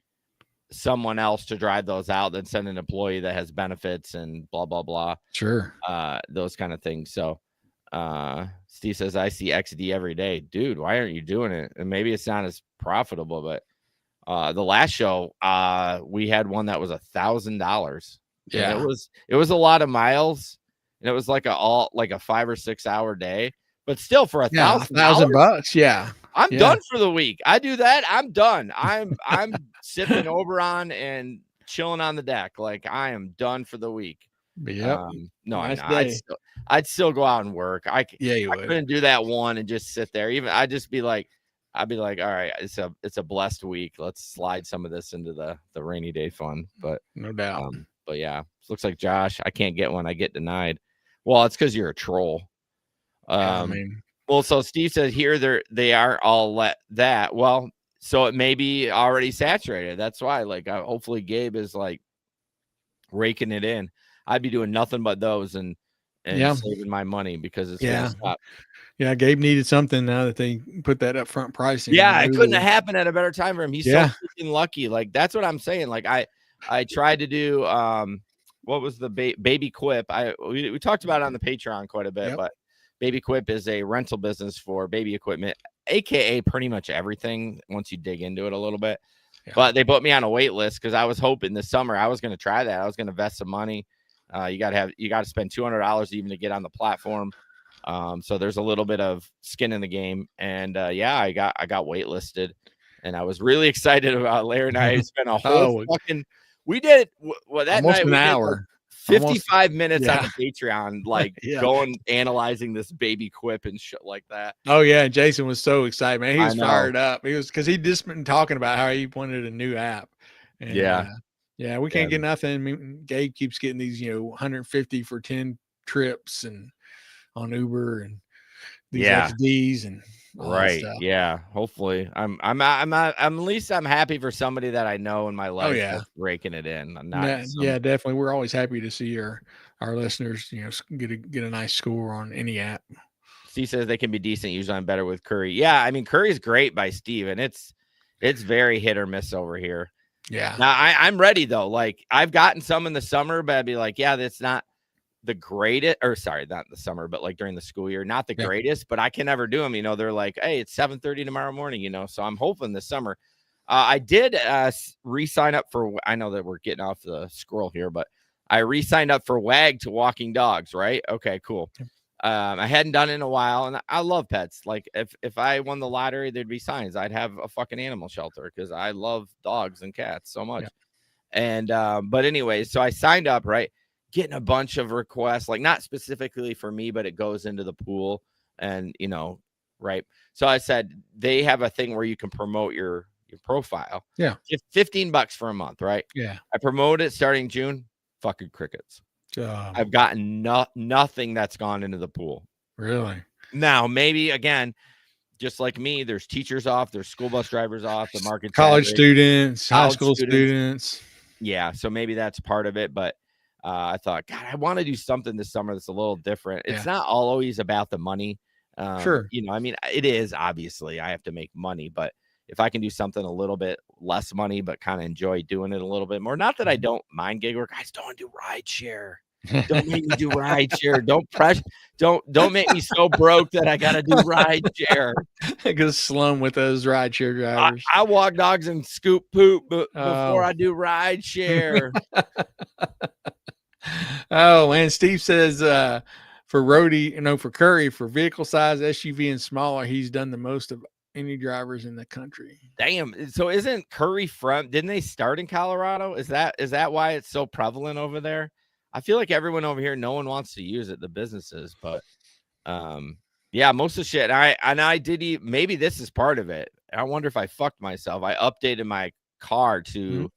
someone else to drive those out than send an employee that has benefits and blah blah blah. sure. Those kind of things. So Steve says, I see XD every day. Dude, why aren't you doing it? And maybe it's not as profitable, but the last show, we had one that was $1,000. Yeah. And it was a lot of miles, and it was like a 5 or 6 hour day, but still for $1,000. Yeah. I'm done for the week. I do that. I'm done. I'm sipping Oberon and chilling on the deck. Like I am done for the week. Yep. No, Nice I'm day. not. I'd still go out and work. I would. couldn't do that one and just sit there. Even I'd be like, all right, it's a blessed week. Let's slide some of this into the rainy day fun. But no doubt. But yeah, it looks like Josh, I can't get one. I get denied. Well, it's because you're a troll. Well, so Steve said here they are all let that. Well, so it may be already saturated. That's why, like, hopefully Gabe is like raking it in. I'd be doing nothing but those and saving my money because it's gonna stop. Yeah, Gabe needed something now that they put that upfront pricing. Yeah, it couldn't have happened at a better time for him. He's so freaking lucky. Like that's what I'm saying. Like I tried to do what was the baby quip? We talked about it on the Patreon quite a bit, but Baby Quip is a rental business for baby equipment, aka pretty much everything once you dig into it a little bit. Yeah. But they put me on a wait list because I was hoping this summer I was going to try that. I was going to invest some money. You got to spend $200 even to get on the platform. So there's a little bit of skin in the game, and I got waitlisted, and I was really excited about Larry and I spent a whole we did that almost night an hour. 55 minutes on the Patreon, like going analyzing this baby quip and shit like that. Oh yeah, Jason was so excited, man. He was fired up. He was because he'd just been talking about how he wanted a new app. And, we can't get nothing. I mean, Gabe keeps getting these, 150 for 10 trips and on Uber and these XDs and right. Yeah. Hopefully I'm at least I'm happy for somebody that I know in my life that's raking it in. I'm not definitely. We're always happy to see our listeners, get a nice score on any app. Steve says they can be decent. Usually I'm better with Curry. Yeah. I mean, Curry's great by Steve, and it's very hit or miss over here. Yeah. Now I'm ready though. Like I've gotten some in the summer, but I'd be like, that's not the greatest, or sorry, not the summer, but like during the school year, not the greatest, but I can never do them. They're like, hey, it's 7:30 tomorrow morning, so I'm hoping this summer. I did re-sign up for, I know that we're getting off the scroll here, but I re-signed up for WAG to walking dogs, right? Okay, cool. I hadn't done it in a while, and I love pets. Like if I won the lottery, there'd be signs. I'd have a fucking animal shelter because I love dogs and cats so much. And but anyway, so I signed up, right? Getting a bunch of requests, like not specifically for me, but it goes into the pool and, right. So I said, they have a thing where you can promote your profile. Yeah. $15 for a month. Right. Yeah. I promoted it starting June. Fucking crickets. I've gotten nothing that's gone into the pool. Really? Now, maybe again, just like me, there's teachers off, there's school bus drivers off, the market, college students, high school students. Yeah. So maybe that's part of it, but I thought, God, I want to do something this summer that's a little different. It's not always about the money. Sure. I mean, it is, obviously I have to make money, but if I can do something a little bit less money, but kind of enjoy doing it a little bit more, not that I don't mind gig work. I just don't want to do ride share. Don't make me do ride share. Don't make me so broke that I got to do ride share. I go slum with those ride share drivers. I walk dogs and scoop poop before I do ride share. Oh man, Steve says for for Curry, for vehicle size, SUV and smaller, he's done the most of any drivers in the country. Damn. So isn't Curry didn't they start in Colorado? Is that why it's so prevalent over there? I feel like everyone over here, no one wants to use it, the businesses, but most of the shit. I did maybe this is part of it. I wonder if I fucked myself. I updated my car to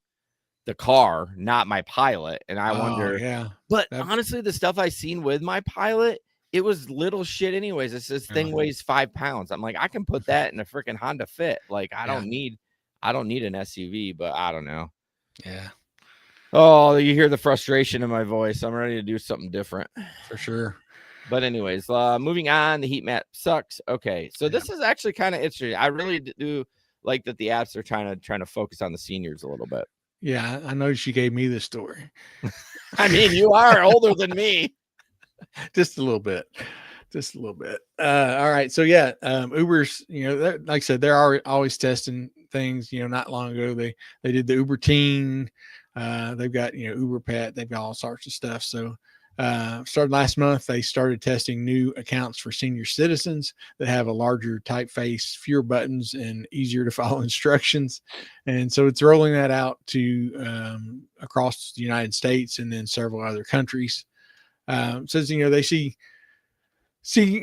the car, not my Pilot. And I wonder, but honestly, the stuff I seen with my Pilot, it was little shit anyways. This thing weighs 5 pounds. I'm like, I can put that in a freaking Honda Fit. Like, I don't need I don't need an SUV, but I don't know. Yeah, Oh, you hear the frustration in my voice. I'm ready to do something different. for sure. But anyways, moving on. The heat map sucks. Okay, so this is actually kind of interesting. I really do like that the apps are trying to focus on the seniors a little bit. Yeah, I noticed you gave me this story. I mean, you are older than me. Just a little bit. Just a little bit. All right. So yeah, Uber's, like I said, they're always testing things. Not long ago they did the Uber Teen. They've got Uber Pet. They've got all sorts of stuff. So started last month, they started testing new accounts for senior citizens that have a larger typeface, fewer buttons, and easier to follow instructions. And so it's rolling that out to across the United States and then several other countries. Says they see seniors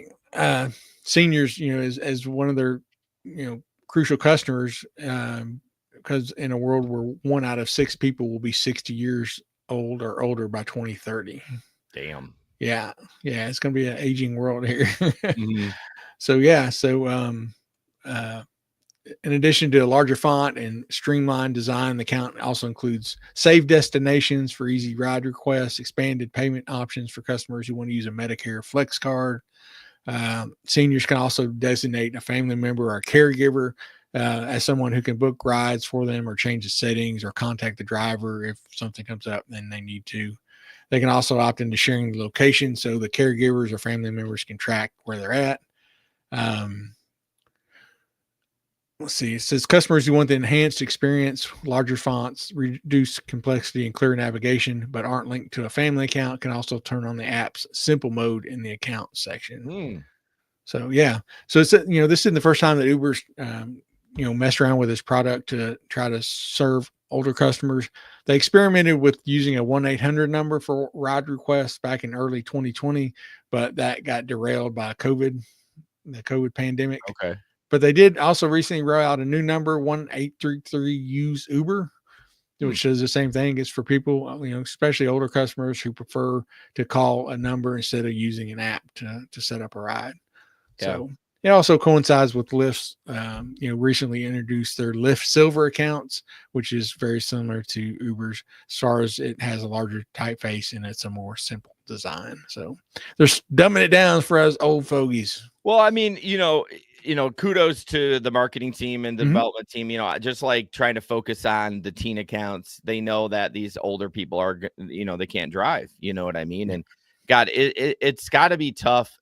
as one of their crucial customers, because in a world where 1 out of 6 people will be 60 years old or older by 2030. Damn. Yeah, it's gonna be an aging world here. Mm-hmm. So in addition to a larger font and streamlined design, the account also includes saved destinations for easy ride requests, expanded payment options for customers who want to use a Medicare Flex card. Seniors can also designate a family member or a caregiver as someone who can book rides for them or change the settings or contact the driver if something comes up and they need to. They can also opt into sharing the location so the caregivers or family members can track where they're at. Let's see. It says customers who want the enhanced experience, larger fonts, reduced complexity, and clear navigation, but aren't linked to a family account can also turn on the app's simple mode in the account section. So yeah. So it's this isn't the first time that Uber's messed around with this product to try to serve older customers. They experimented with using a 1-800 number for ride requests back in early 2020, but that got derailed by the COVID pandemic. Okay. But they did also recently roll out a new number, 1-833-USE Uber, which does the same thing. It's for people, especially older customers who prefer to call a number instead of using an app to set up a ride. Yeah. So it also coincides with Lyft's, recently introduced their Lyft Silver accounts, which is very similar to Uber's as far as it has a larger typeface and it's a more simple design. So they're dumbing it down for us old fogies. Well, I mean, kudos to the marketing team and the development team, just like trying to focus on the teen accounts. They know that these older people are, they can't drive, you know what I mean? And God, it's got to be tough.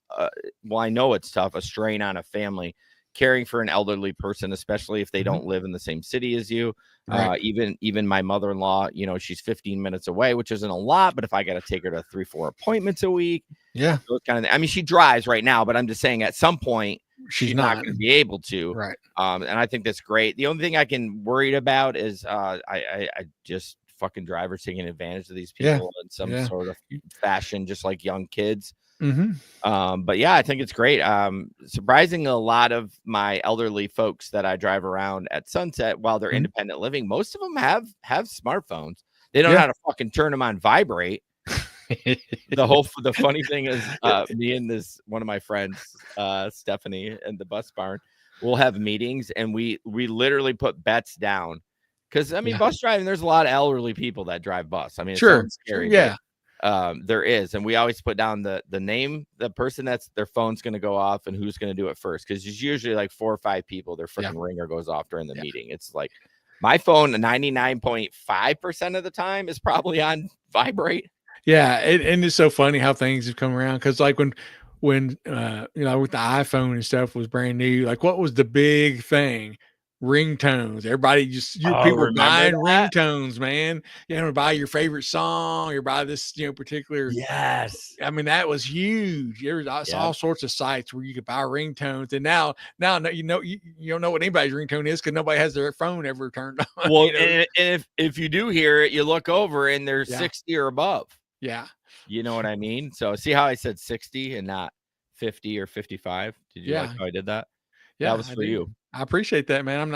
Well, I know it's tough, a strain on a family caring for an elderly person, especially if they don't live in the same city as you. Right. Even my mother-in-law, she's 15 minutes away, which isn't a lot, but if I got to take her to 3-4 appointments a week, those kind of, I mean, she drives right now, but I'm just saying at some point she's not going to be able to. Right. And I think that's great. The only thing I can worried about is I just fucking drivers taking advantage of these people in some sort of fashion, just like young kids. But yeah, I think it's great. Surprising a lot of my elderly folks that I drive around at Sunset while they're independent living, most of them have smartphones. They don't know how to fucking turn them on vibrate. The funny thing is, me and one of my friends, Stephanie, and the bus barn, we'll have meetings and we literally put bets down. Because I mean, bus driving, there's a lot of elderly people that drive bus. I mean, it's so scary. Yeah. There is, and we always put down the name, the person that's their phone's going to go off, and who's going to do it first. Because there's usually like 4 or 5 people. Their freaking ringer goes off during the meeting. It's like my phone, 99.5% of the time, is probably on vibrate. Yeah, and it's so funny how things have come around. Because like when with the iPhone and stuff was brand new, like what was the big thing? Ringtones. Everybody people buying ringtones, man. Buy your favorite song or buy this particular. Yes, I mean that was huge. I saw all sorts of sites where you could buy ringtones, and now you don't know what anybody's ringtone is because nobody has their phone ever turned on. Well, and if you do hear it, you look over and they're 60 or above. Yeah, you know what I mean. So see how I said 60 and not 50 or 55. Did you like how I did that? Yeah, that was for you. I appreciate that, man.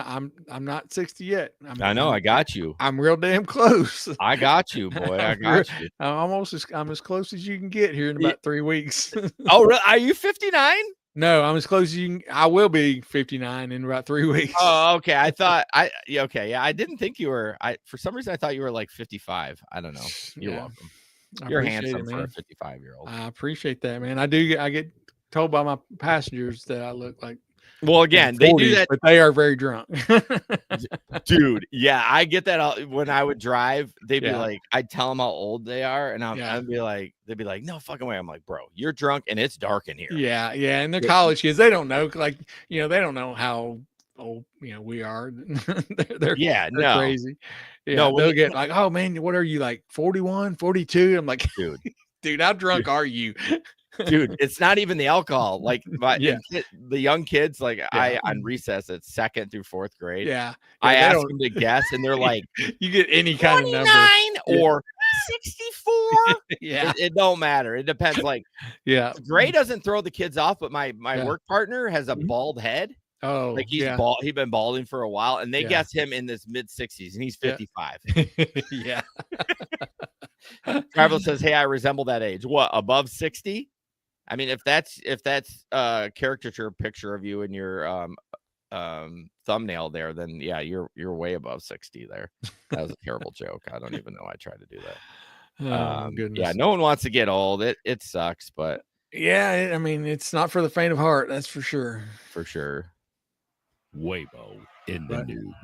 I'm not 60 yet. I know. I got you. I'm real damn close. I got you, boy. I got you. I'm as close as you can get here in about 3 weeks. Oh, really? Are you 59? No, I'm as close as you can. I will be 59 in about 3 weeks. Oh, okay. I thought okay. Yeah, I didn't think you were. For some reason I thought you were like 55. I don't know. You're Yeah. welcome. I You're appreciate handsome it, for a man. 55-year-old. I appreciate that, man. I get told by my passengers that I look like Well, again, they do 40s, that, but they are very drunk. dude. Yeah, I get that when I would drive. They'd be Yeah. like, I'd tell them how old they are, and Yeah. I'd be like, they'd be like, no fucking way. I'm like, bro, you're drunk and it's dark in here. Yeah, and they're college kids. They don't know, like, they don't know how old we are. they're no. crazy. Yeah, No, they'll get like, oh man, what are you, like 41, 42? I'm like, dude, dude, how drunk are you? dude, it's not even the alcohol. Like, the young kids, like I on recess at 2nd through 4th grade. Yeah, I they ask don't- them to guess, and they're like, you get any kind of 29 number. or 64. Yeah, It don't matter. It depends. Like, yeah. Gray doesn't throw the kids off, but my Yeah. work partner has a Mhm. bald head. Oh, Like he's yeah, bald. He's been balding for a while, and they Yeah. guess him in this mid-60s, and he's Yeah. 55. yeah. Travel says, "Hey, I resemble that age. What, above 60? I mean, if that's a caricature picture of you in your thumbnail there, then yeah, you're way above 60 there." That was a terrible joke. I don't even know I tried to do that. Oh goodness. Yeah, no one wants to get old. It sucks, but Yeah, I mean, it's not for the faint of heart, that's for sure. for sure. Waymo in the Right. news.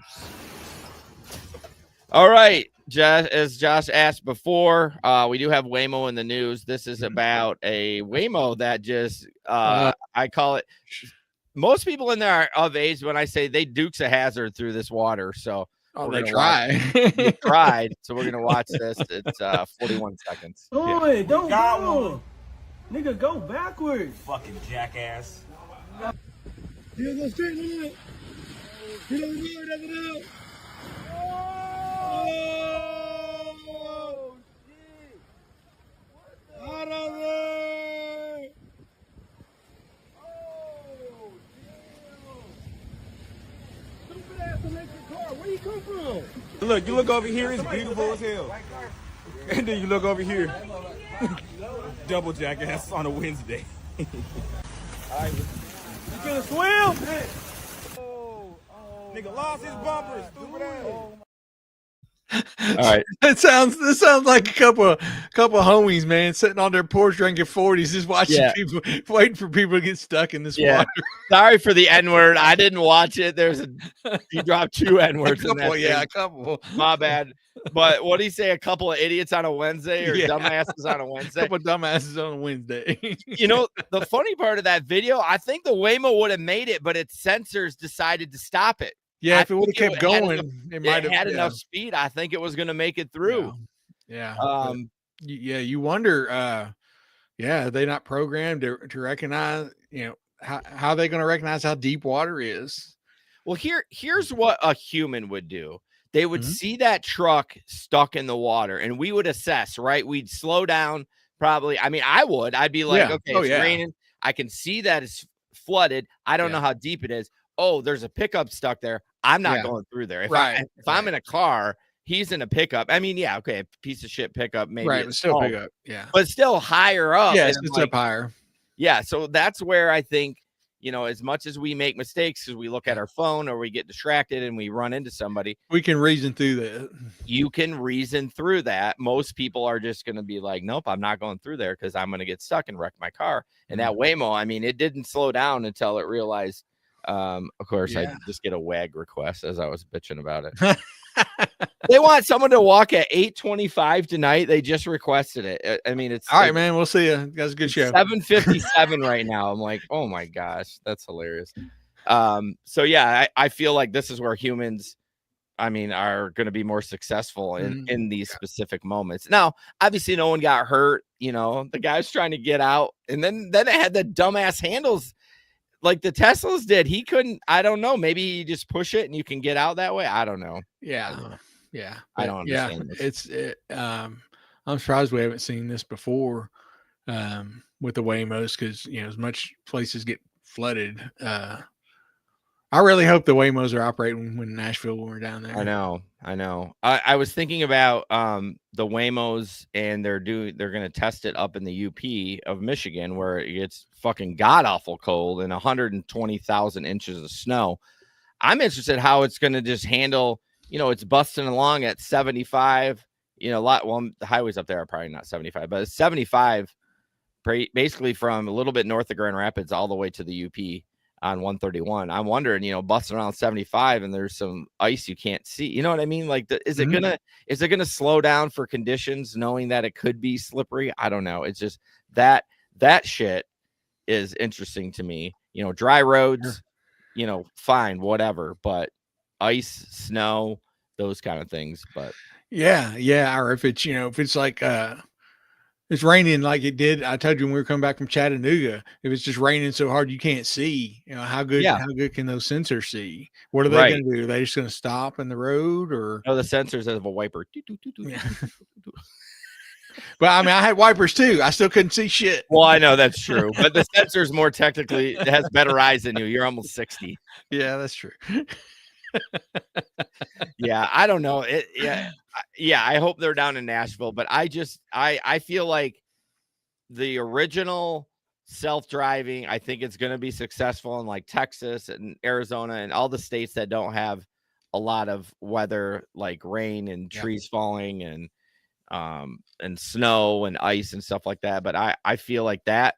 All right, Josh, as Josh asked before, we do have Waymo in the news. This is about a Waymo that just I call it. Most people in there are of age when I say they Dukes a hazard through this water. So They they tried. So we're gonna watch this. It's 41 seconds. Don't go. Nigga, go backwards. Fucking jackass. You go straight line. You don't know nothing else. Oh, shit. Out of there. Oh, damn. Stupid ass electric car. Where you come from? Look, you look over here, it's beautiful as hell. And then you look over here. Double jackass on a Wednesday. Alright, you gonna swim? Nigga lost his bumper, stupid ass. All right. This sounds like a couple of homies, man, sitting on their porch drinking 40s, just watching people, waiting for people to get stuck in this water. Sorry for the N-word. I didn't watch it. You dropped 2 N-words in that a thing. couple. My bad. But what do you say? A couple of idiots on a Wednesday or dumbasses on a Wednesday? A couple of dumbasses on a Wednesday. You know, the funny part of that video, I think the Waymo would have made it, but its sensors decided to stop it. Yeah, if it would have think kept it had going, it might have had enough speed. I think it was going to make it through. Yeah. You wonder, are they not programmed to recognize, how are they going to recognize how deep water is? Well, here's what a human would do. They would see that truck stuck in the water, and we would assess, right? We'd slow down probably. I mean, I'd be like, okay, it's raining. I can see that it's flooded. I don't know how deep it is. Oh, there's a pickup stuck there. I'm not going through there. If I'm in a car, he's in a pickup. I mean, a piece of shit pickup, maybe. Right, but still pickup. But still higher up. Yeah, it's up higher. Yeah, so that's where I think, as much as we make mistakes because we look at our phone or we get distracted and we run into somebody, we can reason through that. You can reason through that. Most people are just going to be like, nope, I'm not going through there because I'm going to get stuck and wreck my car. And that Waymo, I mean, it didn't slow down until it realized. Of course, I just get a WAG request as I was bitching about it. They want someone to walk at 8:25 tonight. They just requested it. I mean, it's all right, man. We'll see you. That's a good show. 7:57 right now. I'm like, oh my gosh, that's hilarious. So yeah, I feel like this is where humans, are going to be more successful in these specific moments. Now, obviously, no one got hurt. The guy's trying to get out, and then it had the dumbass handles. Like the Teslas did. He couldn't, I don't know. Maybe you just push it and you can get out that way. I don't know. Yeah. I don't understand this. I'm surprised we haven't seen this before with the Waymos because, as much places get flooded, I really hope the Waymos are operating when Nashville when we're down there. I know. I was thinking about the Waymos, and they're going to test it up in the UP of Michigan, where it gets fucking god awful cold and 120,000 inches of snow. I'm interested how it's going to just handle. It's busting along at 75. The highways up there are probably not 75, but it's 75, basically from a little bit north of Grand Rapids all the way to the UP on 131. I'm wondering, busting around 75 and there's some ice you can't see. You know what I mean? Like, is it gonna slow down for conditions, knowing that it could be slippery? I don't know. It's just that shit is interesting to me. Dry roads, fine, whatever, but ice, snow, those kind of things. But yeah. Or if it's like it's raining like it did. I told you when we were coming back from Chattanooga, if it's just raining so hard you can't see, how good can those sensors see? What are they going to do? Are they just going to stop in the road, or the sensors have a wiper? Yeah. But I mean, I had wipers too. I still couldn't see shit. Well, I know that's true, but the sensor's more technically, it has better eyes than you. You're almost 60. Yeah, that's true. Yeah, I don't know. I hope they're down in Nashville, but I feel like the original self-driving, I think it's going to be successful in like Texas and Arizona and all the states that don't have a lot of weather, like rain and trees falling and snow and ice and stuff like that. But I feel like that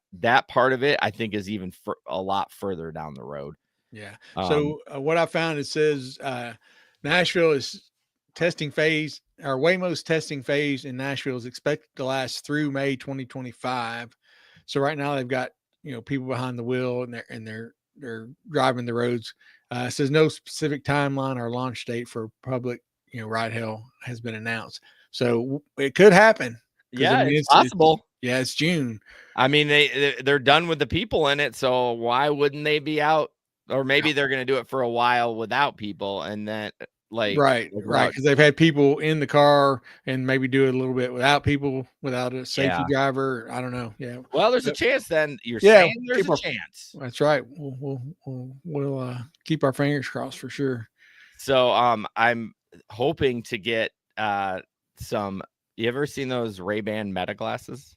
part of it, I think, is even a lot further down the road. Yeah. So what I found, it says Nashville is testing phase, or Waymo's testing phase in Nashville is expected to last through May 2025. So right now they've got people behind the wheel and they're driving the roads. It says no specific timeline or launch date for public ride hail has been announced. So it could happen. Yeah, it's possible. It's June. I mean, they're done with the people in it, so why wouldn't they be out? Or maybe they're going to do it for a while without people, and then right, because they've had people in the car, and maybe do it a little bit without people, without a safety driver. I don't know. Yeah. Well, there's a chance. Then you're saying there's a chance. That's right. We'll keep our fingers crossed for sure. So I'm hoping to get some. You ever seen those Ray-Ban Meta glasses?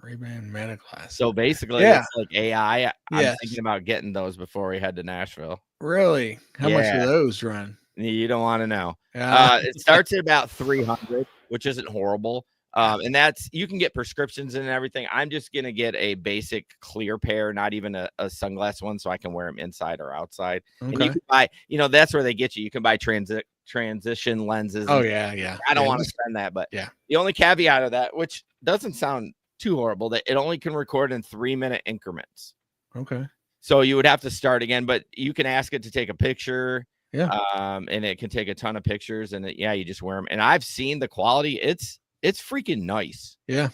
Ray-Ban Meta glasses. So basically, it's like AI. I'm thinking about getting those before we head to Nashville. Really? How much do those run? You don't want to know. It starts at about 300, which isn't horrible. And you can get prescriptions and everything. I'm just gonna get a basic clear pair, not even a sunglass one, so I can wear them inside or outside. Okay. And you can buy, that's where they get you. You can buy transition lenses. Oh yeah. I don't want to spend that, but the only caveat of that, which doesn't sound too horrible, that it only can record in 3-minute increments. Okay. So you would have to start again, but you can ask it to take a picture. Yeah. And it can take a ton of pictures, and you just wear them. And I've seen the quality. It's freaking nice. Yeah.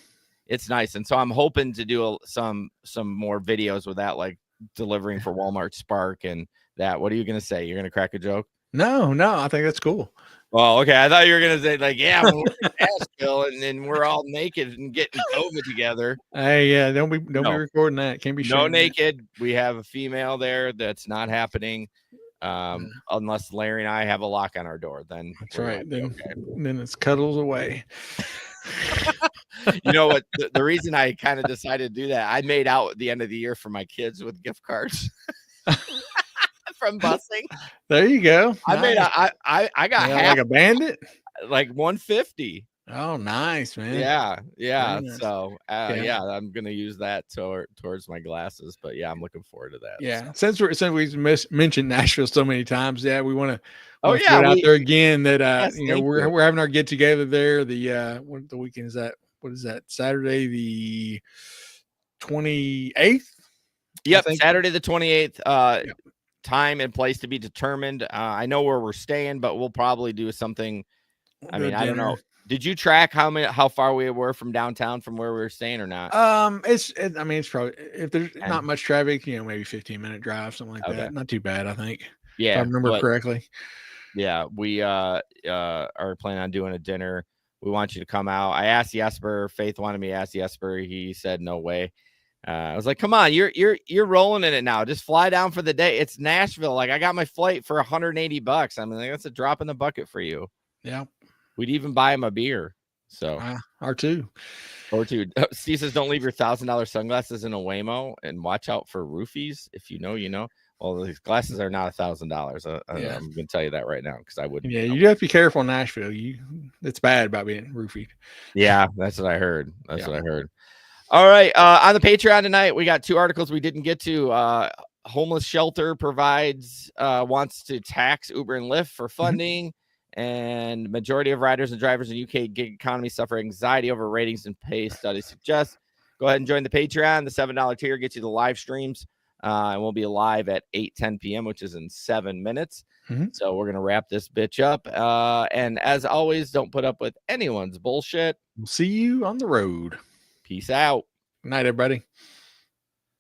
It's nice. And so I'm hoping to do some more videos with that, like delivering for Walmart Spark and that. What are you going to say? You're going to crack a joke? No, I think that's cool. Well, okay. I thought you were going to say like, we're in Nashville and we're all naked and getting COVID together. Hey, yeah. Don't be recording that. Can't be no naked. That. We have a female there. That's not happening. Unless Larry and I have a lock on our door, then that's right. Then it's cuddles away. You know what? The reason I kind of decided to do that, I made out at the end of the year for my kids with gift cards from busing. There you go. I made I got half, like a bandit, like 150. Oh, nice, man. Yeah. Nice. So, I'm gonna use that towards my glasses. But I'm looking forward to that. Yeah, so. since we've mentioned Nashville so many times, we want to. Out there again that we're having our get together there. What the weekend is that? What is that? Saturday the 28th. Yep, Saturday the 28th. Time and place to be determined. I know where we're staying, but we'll probably do something. I mean, I don't know. Did you track how far we were from downtown from where we were staying or not? It's probably, if there's not much traffic, maybe 15-minute drive, something like that. Not too bad, I think. Yeah, if I remember correctly. Yeah, we are planning on doing a dinner. We want you to come out. I asked Jesper. Faith wanted me to ask Jesper. He said no way. I was like, come on, you're rolling in it now. Just fly down for the day. It's Nashville. Like, I got my flight for $180. I mean, like, that's a drop in the bucket for you. Yeah. We'd even buy him a beer. So R2. or two. Steve says, don't leave your $1,000 sunglasses in a Waymo and watch out for roofies. If you know, you know. Well, these glasses are not $1,000. Yeah. I'm gonna tell you that right now because I wouldn't. Yeah, you have to be careful in Nashville. It's bad about being roofied. Yeah, that's what I heard. That's what I heard. All right. On the Patreon tonight, we got 2 articles we didn't get to. Homeless shelter wants to tax Uber and Lyft for funding. And majority of riders and drivers in UK gig economy suffer anxiety over ratings and pay, studies suggest. Go ahead and join the Patreon. The $7 tier gets you the live streams. And we'll be live at 8:10 p.m., which is in 7 minutes. So we're going to wrap this bitch up. And as always, don't put up with anyone's bullshit. We'll see you on the road. Peace out. Good night, everybody.